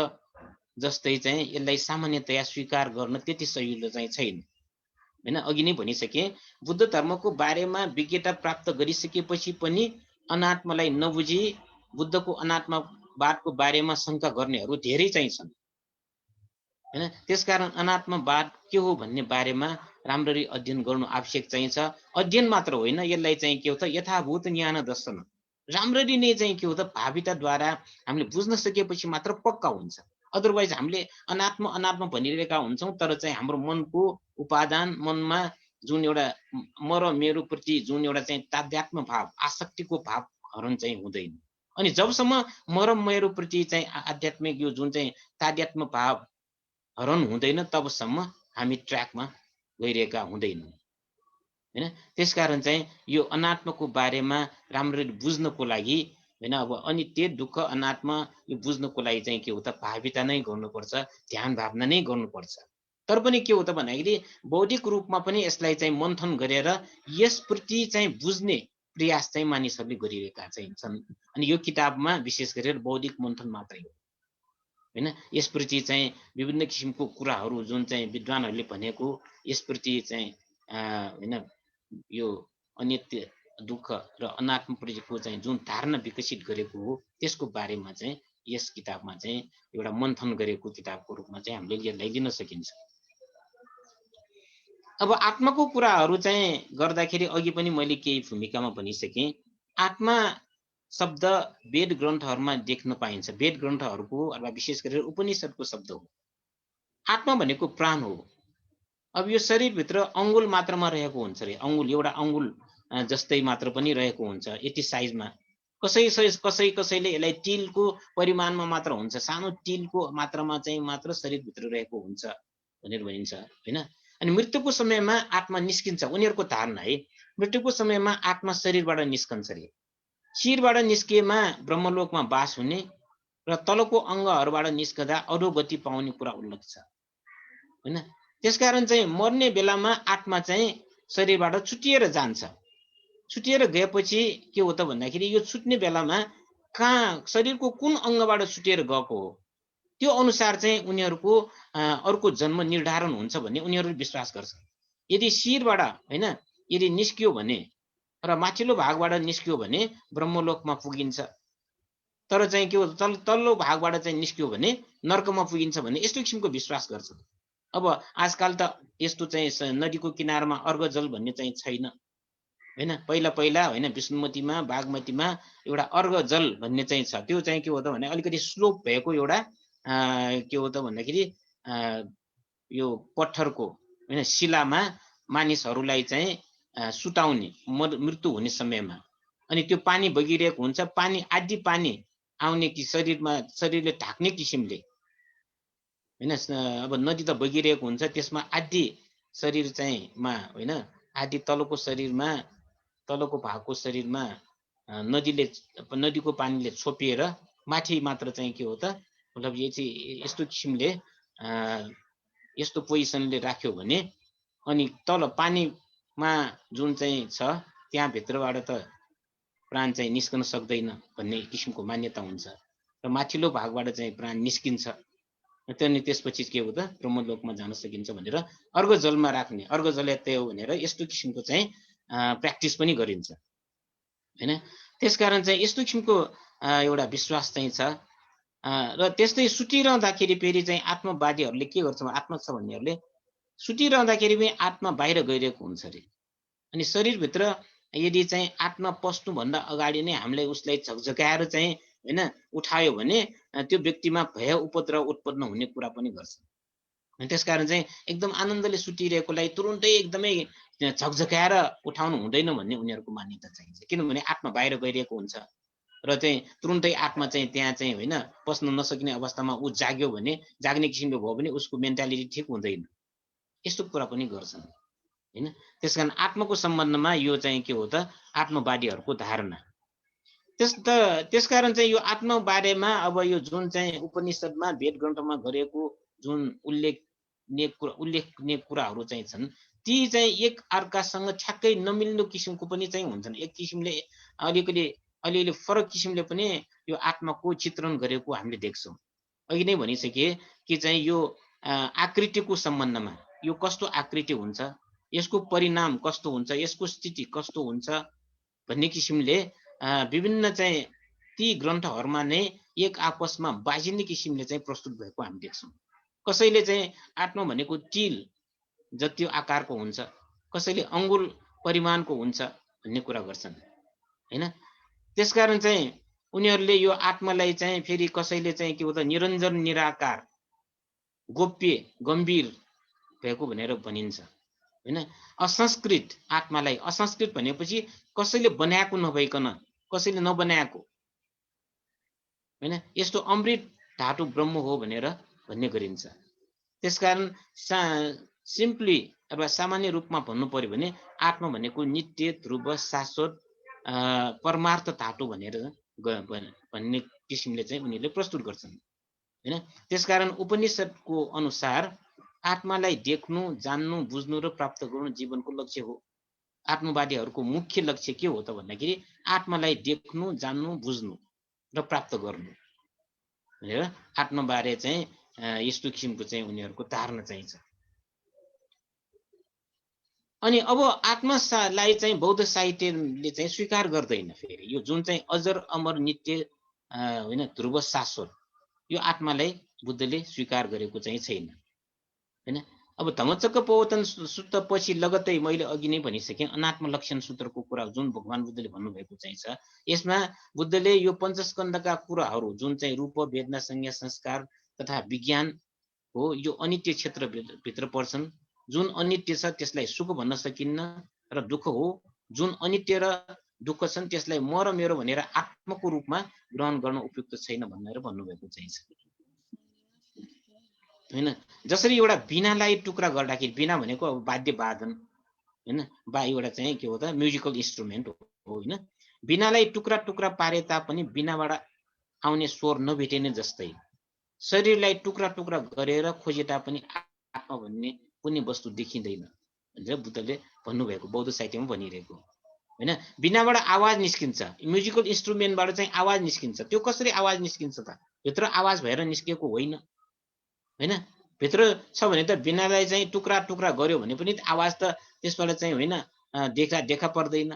जस्तै चाहिँ यसलाई सामान्यतया स्वीकार गर्न त्यति सजिलो चाहिँ छैन हैन। अघि नै भनिसके बुद्ध धर्मको बारेमा विज्ञता प्राप्त गरिसकेपछि पनि अनात्मलाई नबुझी बुद्धको अनात्मवादको बारेमा शंका गर्नेहरू धेरै चाहिँ छन् हैन। त्यसकारण अनात्मवाद के हो भन्ने बारेमा राम्ररी अध्ययन गर्नु आवश्यक चाहिन्छ। अध्ययन मात्र होइन, यसलाई चाहिँ के हो त यथाभूत ज्ञान दर्शन राम्ररी नै चाहिँ के हो त भाविताद्वारा हामीले बुझ्न सकेपछि मात्र पक्का हुन्छ। अदरवाइज हामीले अनात्म अनात्म भनिरहेका हुन्छौँ तर चाहिँ हाम्रो मनको उपादान, मनमा जुन एउटा म र मेरो प्रति जुन एउटा चाहिँ तादात्म्य भाव, आसक्तिको भाव हरण चाहिँ हुँदैन। अनि जबसम्म म र मेरो प्रति चाहिँ आध्यात्मिक यो जुन चाहिँ तादात्म्य भाव हरण हुँदैन तबसम्म हामी ट्र्याकमा गइरहेका हुँदैनौँ हैन। त्यसकारण चाहिँ यो अनात्मको बारेमा राम्ररी बुझ्नको लागि हैन अब अनित्य दुःख अनात्म यो बुझ्नको लागि चाहिँ के हो त भाविता नै गर्नुपर्छ, ध्यान भावना नै गर्नुपर्छ। तर पनि के हो त भन्दाखेरि बौद्धिक रूपमा पनि यसलाई चाहिँ मन्थन गरेर यसप्रति चाहिँ बुझ्ने प्रयास चाहिँ मानिसहरूले गरिरहेका चाहिँ छन्। अनि यो किताबमा विशेष गरेर बौद्धिक मन्थन मात्रै हो हैन। यसप्रति चाहिँ विभिन्न किसिमको कुराहरू जुन चाहिँ विद्वानहरूले भनेको यसप्रति चाहिँ हैन यो अनित्य दुःख र अनात्मप्रतिको चाहिँ जुन धारणा विकसित गरेको हो त्यसको बारेमा चाहिँ यस किताबमा चाहिँ एउटा मन्थन गरेको किताबको रूपमा चाहिँ हामीले यसलाई लिन सकिन्छ। अब आत्माको कुराहरू चाहिँ गर्दाखेरि अघि पनि मैले केही भूमिकामा भनिसकेँ, आत्मा शब्द वेद ग्रन्थहरूमा देख्न पाइन्छ। वेद ग्रन्थहरूको अथवा विशेष गरेर उपनिषदको शब्द हो। आत्मा भनेको प्राण हो। अब यो शरीरभित्र अङ्गुल मात्रामा रहेको हुन्छ रे, अङ्गुल एउटा अङ्गुल जस्तै मात्र पनि रहेको हुन्छ यति साइजमा। कसैले यसलाई तिलको परिमाणमा मात्र हुन्छ, सानो तिलको मात्रामा चाहिँ मात्र शरीरभित्र रहेको हुन्छ भनेर भनिन्छ हैन। अनि मृत्युको समयमा आत्मा निस्किन्छ, उनीहरूको धारणा है। मृत्युको समयमा आत्मा शरीरबाट निस्कन्छ रे। शिरबाट निस्किएमा ब्रह्मलोकमा बास हुने र तलको अङ्गहरूबाट निस्कदा अधोगति पाउने कुरा उल्लेख छ हैन। त्यसकारण चाहिँ मर्ने बेलामा आत्मा चाहिँ शरीरबाट छुटिएर जान्छ। छुटिएर गएपछि के हो त भन्दाखेरि यो छुट्ने बेलामा कहाँ शरीरको कुन अङ्गबाट छुटिएर गएको हो त्यो अनुसार चाहिँ उनीहरूको अर्को जन्म निर्धारण हुन्छ भन्ने उनीहरूले विश्वास गर्छन्। यदि शिरबाट हैन यदि निस्कियो भने र माथिल्लो भागबाट निस्कियो भने ब्रह्मलोकमा पुगिन्छ, तर चाहिँ के हो तल्लो भागबाट चाहिँ निस्कियो भने नर्कमा पुगिन्छ भन्ने यस्तो किसिमको विश्वास गर्छन्। अब आजकल त यस्तो चाहिँ नदीको किनारमा अर्घजल भन्ने चाहिँ छैन हैन। पहिला हैन विष्णुमतीमा बागमतीमा एउटा अर्घजल भन्ने चाहिँ छ। त्यो चाहिँ के हो त भने अलिकति स्लोप भएको एउटा के हो त भन्दाखेरि यो पत्थरको हैन शिलामा मानिसहरूलाई चाहिँ सुताउने मृत्यु हुने समयमा। अनि त्यो पानी बगिरहेको हुन्छ, पानी आदि पानी आउने कि शरीरले ढाक्ने किसिमले हैन। अब नदी त बगिरहेको हुन्छ, त्यसमा आदि शरीर चाहिँ मा हैन आदि तलको शरीरमा तलको भागको शरीरमा नदीको पानीले छोपिएर माथि मात्र चाहिँ के हो त मतलब यस्तो किसिमले यस्तो पोजिसनले राख्यो भने अनि तल पानीमा जुन चाहिँ छ त्यहाँ भित्रबाट त प्राण चाहिँ निस्कन सक्दैन भन्ने किसिमको मान्यता हुन्छ र माथिल्लो भागबाट चाहिँ प्राण निस्किन्छ। अनि त्यसपछि के हो त ब्रह्मलोकमा जान सकिन्छ भनेर अर्घजलमा राख्ने, अर्घजल यतै हो भनेर यस्तो किसिमको चाहिँ प्र्याक्टिस पनि गरिन्छ हैन। त्यसकारण चाहिँ यस्तो किसिमको एउटा विश्वास चाहिँ छ। र त्यस्तै सुतिरहँदाखेरि फेरि चाहिँ आत्मवादीहरूले के गर्छ, आत्मा छ भन्नेहरूले सुतिरहँदाखेरि पनि आत्मा बाहिर गइरहेको हुन्छ रे। अनि शरीरभित्र यदि चाहिँ आत्मा पस्नुभन्दा अगाडि नै हामीले उसलाई झकझकाएर चाहिँ हैन उठायो भने त्यो व्यक्तिमा भय उपद्रव उत्पन्न हुने कुरा पनि गर्छ। त्यसकारण चाहिँ एकदम आनन्दले सुतिरहेकोलाई तुरुन्तै एकदमै झकझकाएर उठाउनु हुँदैन भन्ने उनीहरूको मान्यता चाहिन्छ। किनभने आत्मा बाहिर गइरहेको हुन्छ र चाहिँ तुरुन्तै आत्मा चाहिँ त्यहाँ चाहिँ हैन पस्न नसक्ने अवस्थामा ऊ जाग्यो भने, जाग्ने किसिमले भयो भने उसको मेन्टालिटी ठिक हुँदैन, यस्तो कुरा पनि गर्छन् हैन। त्यसकारण आत्माको सम्बन्धमा यो चाहिँ के हो त आत्मवादीहरूको धारणा। त्यसकारण चाहिँ यो आत्मा बारेमा अब यो जुन चाहिँ उपनिषदमा वेद ग्रन्थमा गरेको जुन उल्लेखनीय कुराहरू चाहिँ छन् ती चाहिँ एक अर्कासँग ठ्याक्कै नमिल्ने किसिमको पनि चाहिँ हुन्छन्। एक किसिमले अलिअलि फरक किसिमले पनि यो आत्माको चित्रण गरेको हामीले देख्छौँ। अघि नै भनिसके कि चाहिँ यो आकृतिको सम्बन्धमा यो कस्तो आकृति हुन्छ, यसको परिणाम कस्तो हुन्छ, यसको स्थिति कस्तो हुन्छ भन्ने किसिमले विभिन्न चाहिँ ती ग्रन्थहरूमा नै एक आपसमा बाजिने किसिमले चाहिँ प्रस्तुत भएको हामी देख्छौँ। कसैले चाहिँ आत्मा भनेको तिल जति आकारको हुन्छ, कसैले अङ्गुल परिमाणको हुन्छ भन्ने कुरा गर्छन् हैन। त्यसकारण चाहिँ उनीहरूले यो आत्मालाई चाहिँ फेरि कसैले चाहिँ के हो त निरञ्जन निराकार गोप्य गम्भीर भएको भनेर भनिन्छ हैन। असंस्कृत आत्मालाई, असंस्कृत भनेपछि कसैले बनाएको नभइकन, कसैले नबनाएको हैन, यस्तो अमृत धातु ब्रह्म हो भनेर भन्ने गरिन्छ। त्यसकारण सिम्पली अथवा सामान्य रूपमा भन्नु पर्यो भने आत्मा भनेको नित्य ध्रुव शाश्वत परमार्थ धातु भनेर भन्ने किसिमले चाहिँ उनीहरूले प्रस्तुत गर्छन् हैन। त्यसकारण उपनिषदको अनुसार आत्मालाई देख्नु, जान्नु, बुझ्नु र प्राप्त गर्नु जीवनको लक्ष्य हो। आत्मवादीहरूको मुख्य लक्ष्य के हो त भन्दाखेरि आत्मालाई देख्नु, जान्नु, बुझ्नु र प्राप्त गर्नु भनेर आत्माबारे चाहिँ यस्तो किसिमको चाहिँ उनीहरूको धारणा चाहिँ छ। अनि अब आत्मालाई चाहिँ बौद्ध साहित्यले चाहिँ स्वीकार गर्दैन। फेरि यो जुन चाहिँ अजर अमर नित्य होइन ध्रुव शाश्वत यो आत्मालाई बुद्धले स्वीकार गरेको चाहिँ छैन हैन। अब धम्मचक्र प्रवर्तन सूत्र पछि लगत्तै मैले अघि नै भनिसकेँ अनात्म लक्षण सूत्रको कुरा जुन भगवान बुद्धले भन्नुभएको चाहिँ छ, यसमा बुद्धले यो पञ्चस्कन्धका कुराहरू जुन चाहिँ रूप वेदना संज्ञा संस्कार तथा विज्ञान हो यो अनित्य क्षेत्र भित्र पर्छन्। जुन अनित्य छ त्यसलाई सुख भन्न सकिन्न र दुःख हो, जुन अनित्य र दुःख छन् त्यसलाई म र मेरो भनेर आत्मको रूपमा ग्रहण गर्न उपयुक्त छैन भनेर भन्नुभएको चाहिँ छ हैन। जसरी एउटा बीनालाई टुक्रा गर्दाखेरि, बीना भनेको अब वाद्य वादन हैन, एउटा चाहिँ के हो त म्युजिकल इन्स्ट्रुमेन्ट हो हैन। बीनालाई टुक्रा टुक्रा पारे तापनि बीनाबाट आउने स्वर नभेटिने जस्तै शरीरलाई टुक्रा टुक्रा गरेर खोजे तापनि आत्मा भन्ने कुनै वस्तु देखिँदैन भनेर बुद्धले भन्नुभएको बौद्ध साहित्यमा भनिरहेको हैन। बीनाबाट आवाज निस्किन्छ, म्युजिकल इन्स्ट्रुमेन्टबाट चाहिँ आवाज निस्किन्छ। त्यो कसरी आवाज निस्किन्छ त? भित्र आवाज भएर निस्केको होइन हैन। भित्र छ भने त बीनालाई चाहिँ टुक्रा टुक्रा गर्यो भने पनि आवाज त त्यसबाट चाहिँ होइन देखा पर्दैन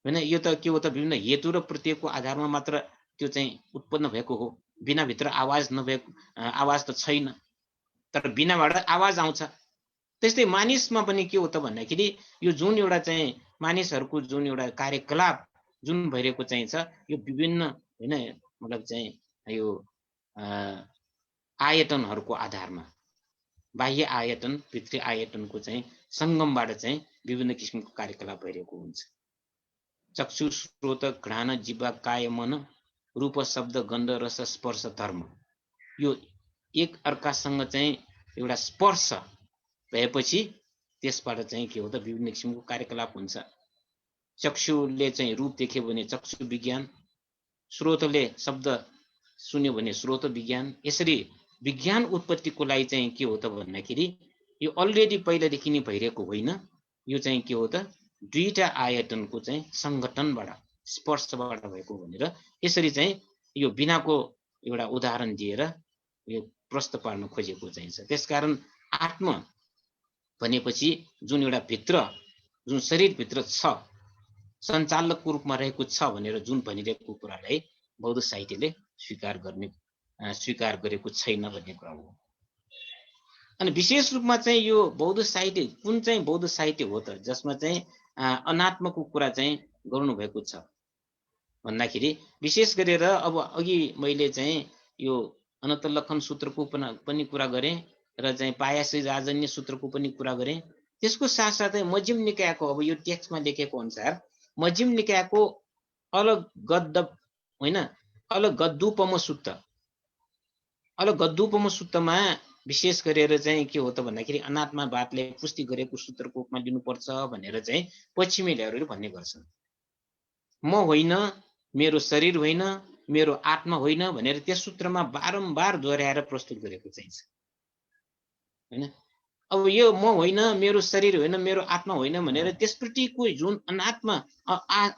हैन। यो त के हो त विभिन्न हेतु र प्रत्ययको आधारमा मात्र त्यो चाहिँ उत्पन्न भएको हो। बीना भित्र आवाज नभएको, आवाज त छैन तर बीनाबाट आवाज आउँछ। त्यस्तै मानिसमा पनि के हो त भन्दाखेरि यो जुन एउटा चाहिँ मानिसहरूको जुन एउटा कार्यकलाप जुन भइरहेको चाहिँ छ यो विभिन्न हैन मतलब चाहिँ यो आयतनहरूको आधारमा बाह्य आयतन भित्री आयतनको चाहिँ संगमबाट चाहिँ विभिन्न किसिमको कार्यकलाप भइरहेको हुन्छ। चक्षु स्रोत घ्राण जिह्वा काय मन रूप शब्द गन्ध रस स्पर्श धर्म यो एक अर्कासँग चाहिँ एउटा स्पर्श भएपछि त्यसबाट चाहिँ के हो त विभिन्न किसिमको कार्यकलाप हुन्छ। चक्षुले चाहिँ रूप देख्यो भने चक्षु विज्ञान, स्रोतले शब्द सुन्यो भने स्रोत विज्ञान। यसरी विज्ञान उत्पत्तिको लागि चाहिँ के हो त भन्दाखेरि यो अलरेडी पहिलादेखि नै भइरहेको होइन, यो चाहिँ के हो त दुईटा आयतनको चाहिँ संगठनबाट स्पर्शबाट भएको भनेर यसरी चाहिँ यो बिनाको एउटा उदाहरण दिएर यो प्रश्न पार्न खोजेको चाहिँ छ। त्यसकारण आत्मा भनेपछि जुन एउटा भित्र जुन शरीरभित्र छ सञ्चालकको रूपमा रहेको छ भनेर जुन भनिरहेको कुरालाई बौद्ध साहित्यले स्वीकार गरेको छैन भन्ने कुरा हो। अनि विशेष रूपमा चाहिँ यो बौद्ध साहित्य कुन चाहिँ बौद्ध साहित्य हो त जसमा चाहिँ अनात्मको कुरा चाहिँ गर्नु भएको छ भन्दाखेरि विशेष गरेर अब अघि मैले चाहिँ यो अनन्त लक्षण सूत्रको पनि कुरा गरेँ र चाहिँ पायासी राजन्य सूत्रको पनि कुरा गरेँ। त्यसको साथसाथै मध्यम निकायको अब यो टेक्स्टमा लेखेको अनुसार मध्यम निकायको अलग गद्द होइन अलग गद्दुपम सूत्रमा विशेष गरेर चाहिँ के हो त भन्दाखेरि अनात्मवादले पुष्टि गरेको सूत्रको रूपमा लिनुपर्छ भनेर चाहिँ पश्चिमेलीहरूले भन्ने गर्छन्। म होइन, मेरो शरीर होइन, मेरो आत्मा होइन भनेर त्यस सूत्रमा बारम्बार दोहोऱ्याएर प्रस्तुत गरेको चाहिँ छ हैन। अब यो म होइन, मेरो शरीर होइन, मेरो आत्मा होइन भनेर त्यसप्रतिको जुन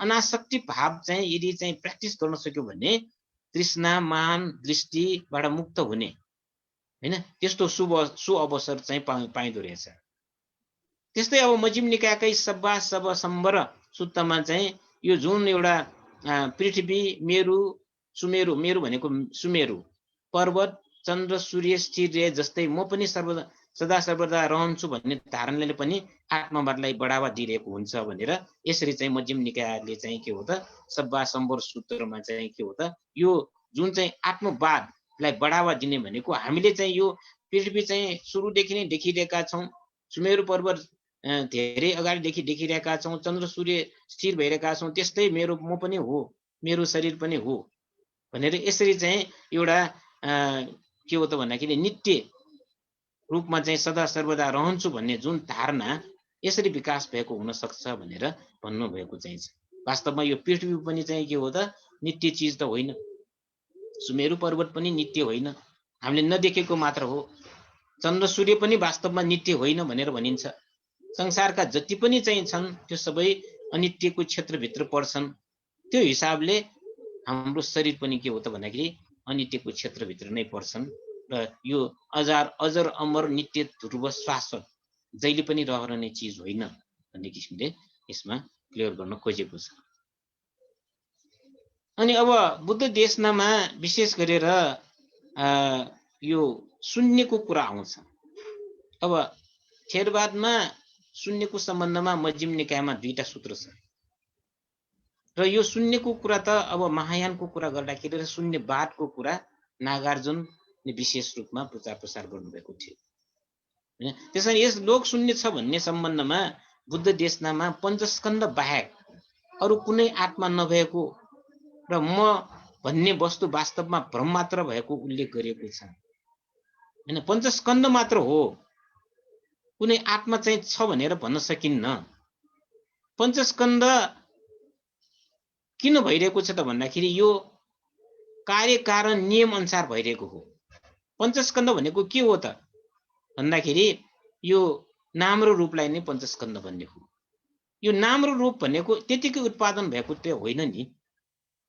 अनासक्ति भाव चाहिँ यदि चाहिँ प्र्याक्टिस गर्न सक्यो भने तृष्णा मान दृष्टिबाट मुक्त हुने हैन, त्यस्तो सु अवसर चाहिँ पाइदो रहेछ। त्यस्तै अब मजिम निकायकै सब्बा सब सम्बर सुत्तमा चाहिँ यो जुन एउटा पृथ्वी मेरु सुमेरु, मेरु भनेको सुमेरु, पर्वत चन्द्र सूर्य स्थिर रहे जस्तै म पनि सदा सर्वदा रहन्छु भन्ने धारणाले पनि आत्मवादलाई बढावा दिइरहेको हुन्छ भनेर यसरी चाहिँ मजिम निकायले चाहिँ के हो त सब्बा सम्बर सूत्रमा चाहिँ के हो त यो जुन चाहिँ आत्मवादलाई बढावा दिने भनेको हामीले चाहिँ यो पृथ्वी चाहिँ सुरुदेखि नै देखिरहेका छौँ, सुमेरु पर्वत धेरै अगाडिदेखि देखिरहेका छौँ, चन्द्र सूर्य स्थिर भइरहेका छौँ, त्यस्तै म पनि हो, मेरो शरीर पनि हो भनेर यसरी चाहिँ एउटा के हो त भन्दाखेरि नित्य रूपमा चाहिँ सदा सर्वदा रहन्छु भन्ने जुन धारणा यसरी विकास भएको हुन सक्छ भनेर भन्नुभएको चाहिँ छ। वास्तवमा यो पृथ्वी पनि चाहिँ के हो त नित्य चिज त होइन, सुमेरु पर्वत पनि नित्य होइन, हामीले नदेखेको मात्र हो, चन्द्र सूर्य पनि वास्तवमा नित्य होइन भनेर भनिन्छ। संसारका जति पनि चाहिँ छन् त्यो सबै अनित्यको क्षेत्रभित्र पर्छन्। त्यो हिसाबले हाम्रो शरीर पनि के हो त भन्दाखेरि अनित्यको क्षेत्रभित्र नै पर्छन् र यो अजर अमर नित्य ध्रुव शाश्वत जहिले पनि रहने चिज होइन भन्ने किसिमले यसमा क्लियर गर्न खोजेको छ। अनि अब बुद्ध देशनामा विशेष गरेर यो शून्यको कुरा आउँछ। अब थेरवादमा शून्यको सम्बन्धमा मजिम निकायमा 2टा सूत्र छ र यो शून्यको कुरा त अब महायानको कुरा गर्दाखेरि र शून्यवादको कुरा नागार्जुनले विशेष रूपमा प्रचार प्रसार गर्नुभएको थियो। त्यसैले यस लोक शून्य छ भन्ने सम्बन्धमा बुद्ध देशनामा पञ्चस्कन्ध बाहेक अरू कुनै आत्मा नभएको र म भन्ने वस्तु वास्तवमा भ्रम मात्र भएको उल्लेख गरिएको छ। हैन, पञ्चस्कन्ध मात्र हो, कुनै आत्मा चाहिँ छ भनेर भन्न सकिन्न। पञ्चस्कन्ध किन भइरहेको छ त भन्दाखेरि यो कार्य कारण नियम अनुसार भइरहेको हो। पञ्चस्कन्ध भनेको के हो त भन्दाखेरि यो नाम र रूपलाई नै पञ्चस्कन्ध भन्ने हो। यो नाम र रूप भनेको त्यतिकै उत्पादन भएको त्यो होइन नि।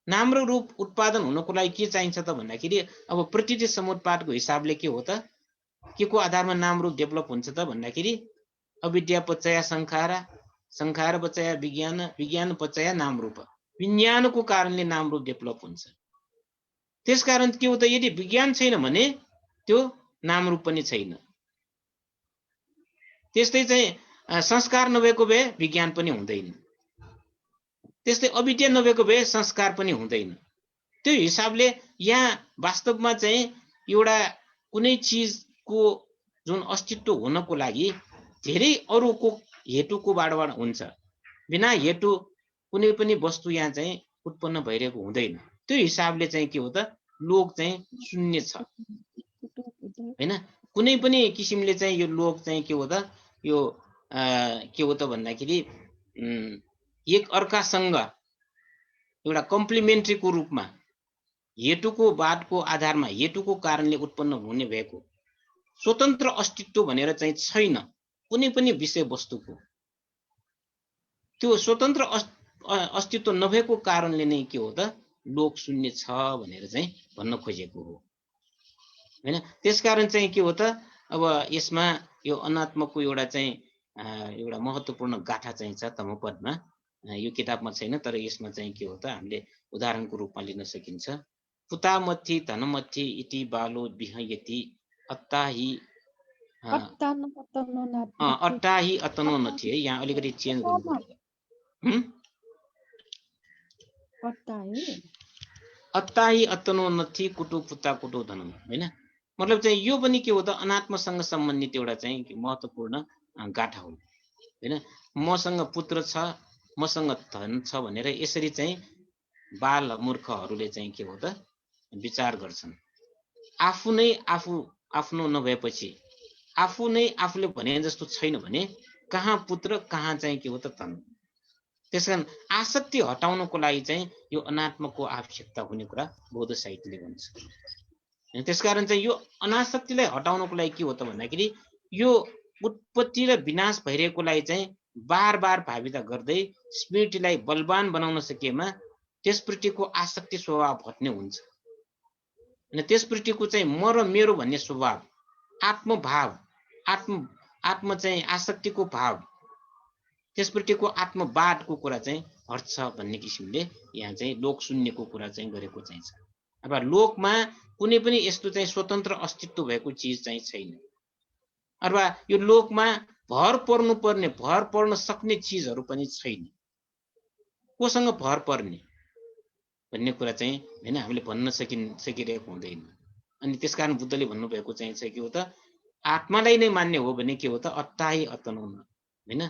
नाम र रूप उत्पादन हुनको लागि के चाहिन्छ त भन्दाखेरि अब प्रकृति समुत्पादको हिसाबले के हो त के को आधारमा नाम रूप डेभलप हुन्छ त भन्दाखेरि अविद्या पचय संखार, संखार पचय विज्ञान, विज्ञान पचय नाम रूप, विज्ञानको कारणले नाम रूप डेभलप हुन्छ। त्यसकारण के हो त यदि विज्ञान छैन भने त्यो नाम रूप पनि छैन। त्यस्तै चाहिँ संस्कार नभएको भए विज्ञान पनि हुँदैन, त्यस्तै अविद्या नभएको भए संस्कार पनि हुँदैन। त्यो हिसाबले यहाँ वास्तवमा चाहिँ एउटा कुनै चिजको जुन अस्तित्व हुनको लागि धेरै अरूको हेतुकोबाट हुन्छ। बिना हेतु कुनै पनि वस्तु यहाँ चाहिँ उत्पन्न भइरहेको हुँदैन। त्यो हिसाबले चाहिँ के हो त लोक चाहिँ शून्य छ हैन। कुनै पनि किसिमले चाहिँ यो लोक चाहिँ के हो त यो के हो त भन्दाखेरि एक अर्कासँग एउटा कम्प्लिमेन्ट्रीको रूपमा हेतुको वादको आधारमा हेतुको कारणले उत्पन्न हुने भएको स्वतन्त्र अस्तित्व भनेर चाहिँ छैन कुनै पनि विषय वस्तुको। त्यो स्वतन्त्र अस्तित्व नभएको कारणले नै के हो त लोक शून्य छ भनेर चाहिँ भन्न खोजेको हो हैन। त्यसकारण चाहिँ के हो त अब यसमा यो अनात्मको एउटा चाहिँ एउटा महत्त्वपूर्ण गाथा चाहिँ छ तमोपदमा। यो किताबमा छैन तर यसमा चाहिँ के हो त हामीले उदाहरणको रूपमा लिन सकिन्छ। पुतामथि धनमथि इति बालो विहयति अत्ताहि अट्टाहि अतनो नथि है। यहाँ अलिकति चेन्ज गर्नु पर्यो। अत्ताहि अतनो नथि कुटु पुता कुटु धनम हैन। मतलब चाहिँ यो पनि के हो त अनात्मसँग सम्बन्धित एउटा चाहिँ महत्त्वपूर्ण गाथा हो हैन। मसँग पुत्र छ, मसँग धन छ भनेर यसरी चाहिँ बाल मूर्खहरूले चाहिँ के हो त विचार गर्छन्। आफू नै आफ्नो नभएपछि, आफू नै आफूले भने जस्तो छैन भने कहाँ पुत्र कहाँ चाहिँ के हो त धन। त्यसकारण आसक्ति हटाउनको लागि चाहिँ यो अनात्मको आवश्यकता हुने कुरा बौद्ध साहित्यले भन्छ। त्यसकारण चाहिँ यो अनासक्तिलाई हटाउनको लागि के हो त भन्दाखेरि यो उत्पत्ति र विनाश भइरहेकोलाई चाहिँ बार बार भाविता गर्दै स्मृतिलाई बलवान बनाउन सकेमा त्यसप्रतिको आसक्ति स्वभाव हट्ने हुन्छ। अनि त्यसप्रतिको चाहिँ म र मेरो भन्ने स्वभाव आत्मभाव आत्म चाहिँ आसक्तिको भाव त्यसप्रतिको आत्मवादको कुरा चाहिँ हट्छ भन्ने किसिमले यहाँ चाहिँ लोक शून्यको कुरा चाहिँ गरेको चाहिँ छ। अब लोकमा कुनै पनि यस्तो चाहिँ स्वतन्त्र अस्तित्व भएको चिज चाहिँ छैन, अथवा यो लोकमा भर पर्न सक्ने चिजहरू पनि छैन। कोसँग भर पर्ने भन्ने कुरा चाहिँ हैन हामीले भन्न सकिरहेको हुँदैन। अनि त्यसकारण बुद्धले भन्नुभएको चाहिँ छ के हो त, आत्मालाई नै मान्ने हो भने के हो त, अत्ताई अतनो हैन,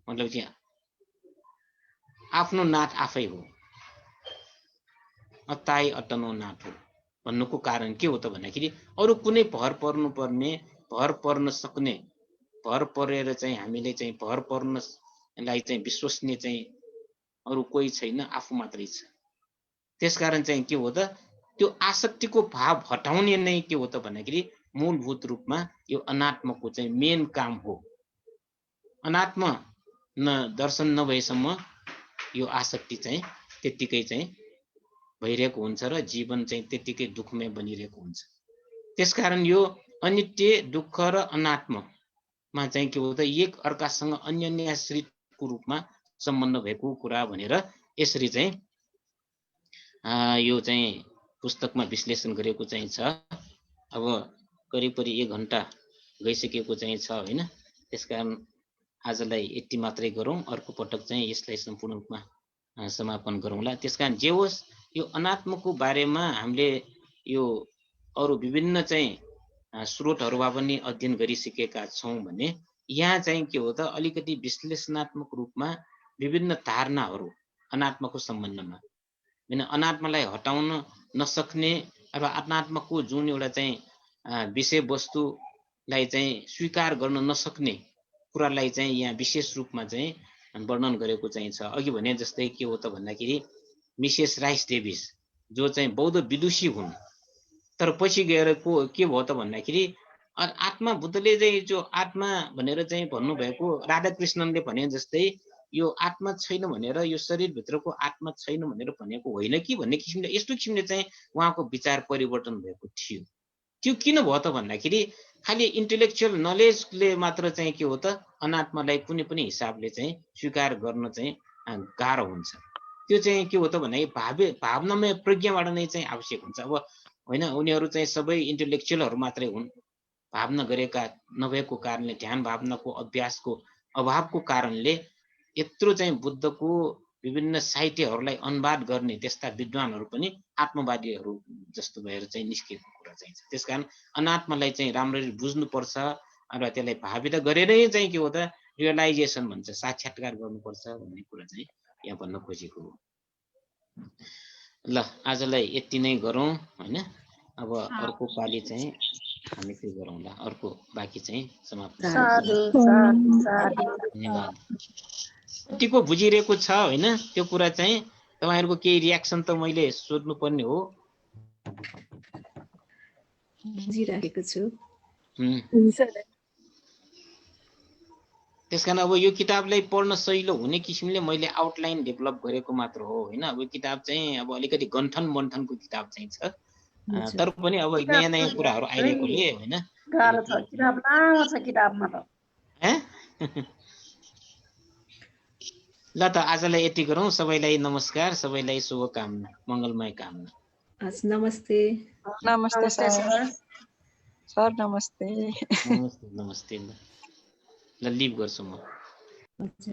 मतलब चाहिँ आफ्नो नाथ आफै हो, अत्ताई अतनो नाथ हो भन्नुको कारण के हो त भन्दाखेरि अरु कुनै भर पर्न सक्ने, भर परेर चाहिँ हामीले चाहिँ भर पर्नलाई चाहिँ विश्वसनीय चाहिँ अरु कोही छैन, आफू मात्रै छ। त्यसकारण चाहिँ के हो त, त्यो आसक्तिको भाव हटाउने नै के हो त भन्दाखेरि मूलभूत रूपमा यो अनात्मको चाहिँ मेन काम हो। अनात्म दर्शन नभएसम्म यो आसक्ति चाहिँ त्यतिकै चाहिँ भइरहेको हुन्छ र जीवन चाहिँ त्यतिकै दुःखमय बनिरहेको हुन्छ। त्यसकारण यो अनित्य, दुःख र अनात्ममा चाहिँ के हो त, एक अर्कासँग अन्याश्रितको रूपमा सम्बन्ध भएको कुरा भनेर यसरी चाहिँ यो चाहिँ पुस्तकमा विश्लेषण गरेको चाहिँ छ। अब करिब 1 घण्टा गइसकेको चाहिँ छ हैन। त्यसकारण आजलाई यति मात्रै गरौँ, अर्को पटक चाहिँ यसलाई सम्पूर्ण रूपमा समापन गरौँला। त्यसकारण जे होस्, यो अनात्मको बारेमा हामीले यो अरु विभिन्न चाहिँ स्रोतहरुमा पनि अध्ययन गरिसकेका छौं भने यहाँ चाहिँ के हो त, अलिकति विश्लेषणात्मक रूपमा विभिन्न धारणाहरू अनात्मको सम्बन्धमा हैन, अनात्मलाई हटाउन नसक्ने अथवा अनात्मको जुन एउटा चाहिँ विषय वस्तुलाई चाहिँ स्वीकार गर्न नसक्ने कुरालाई चाहिँ यहाँ विशेष रूपमा चाहिँ वर्णन गरेको चाहिँ छ। अघि भने जस्तै के हो त भन्दाखेरि मिसेस राइस डेभिस जो चाहिँ बौद्ध विदुषी हुन्, तर पछि गएर के भयो त भन्दाखेरि आत्मा, बुद्धले चाहिँ जो आत्मा भनेर चाहिँ भन्नुभएको, राधाकृष्णनले भने जस्तै यो आत्मा छैन भनेर, यो शरीरभित्रको आत्मा छैन भनेर भनेको होइन कि भन्ने किसिमले, यस्तो किसिमले चाहिँ उहाँको विचार परिवर्तन भएको थियो। त्यो किन भयो त भन्दाखेरि खालि इन्टेलेक्चुअल नलेजले मात्र चाहिँ के हो त, अनात्मालाई कुनै पनि हिसाबले चाहिँ स्वीकार गर्न चाहिँ गाह्रो हुन्छ। त्यो चाहिँ के हो त भन्दाखेरि भावनामय प्रज्ञाबाट नै चाहिँ आवश्यक हुन्छ। अब होइन, उनीहरू चाहिँ सबै इन्टेलेक्चुअलहरू मात्रै हुन्, भावना गरेका नभएको कारणले, ध्यान भावनाको अभ्यासको अभावको कारणले यत्रो चाहिँ बुद्धको विभिन्न साहित्यहरूलाई अनुवाद गर्ने त्यस्ता विद्वानहरू पनि आत्मवादीहरू जस्तो भएर चाहिँ निस्केको कुरा चाहिँ छ। त्यसकारण अनात्मालाई चाहिँ राम्ररी बुझ्नुपर्छ र त्यसलाई भावित गरेरै चाहिँ के हो त, रियलाइजेसन भन्छ, साक्षात्कार गर्नुपर्छ भन्ने कुरा चाहिँ यहाँ भन्न खोजेको हो। ल, आजलाई यति नै गरौँ हैन। अब अर्को पालि चाहिँ हामी के गरौँला, अर्को बाँकी चाहिँ समाप्त। धन्यवाद। कतिको बुझिरहेको छ हैन, त्यो कुरा चाहिँ तपाईहरुको केही रियाक्सन त मैले सोध्नु पर्ने हो। बुझिराखेको छु। त्यसकारण अब यो किताबलाई पढ्न सजिलो हुने किसिमले मैले आउटलाइन डेभलप गरेको मात्र हो हैन। अब किताब चाहिँ अब अलिकति गन्थन मन्थनको किताब चाहिँ छ, तर पनि अब नयाँ नयाँ कुराहरू आइरहेकोले हैन, गाह्रो छ। किताब लामो छ, किताबमा त ल त आजलाई यति गरौँ। सबैलाई नमस्कार, सबैलाई शुभकामना, मङ्गलमय कामना। नमस्ते। नमस्ते सर। सर नमस्ते। नमस्ते नमस्ते। ल लिभ गर्छु म। अच्छा।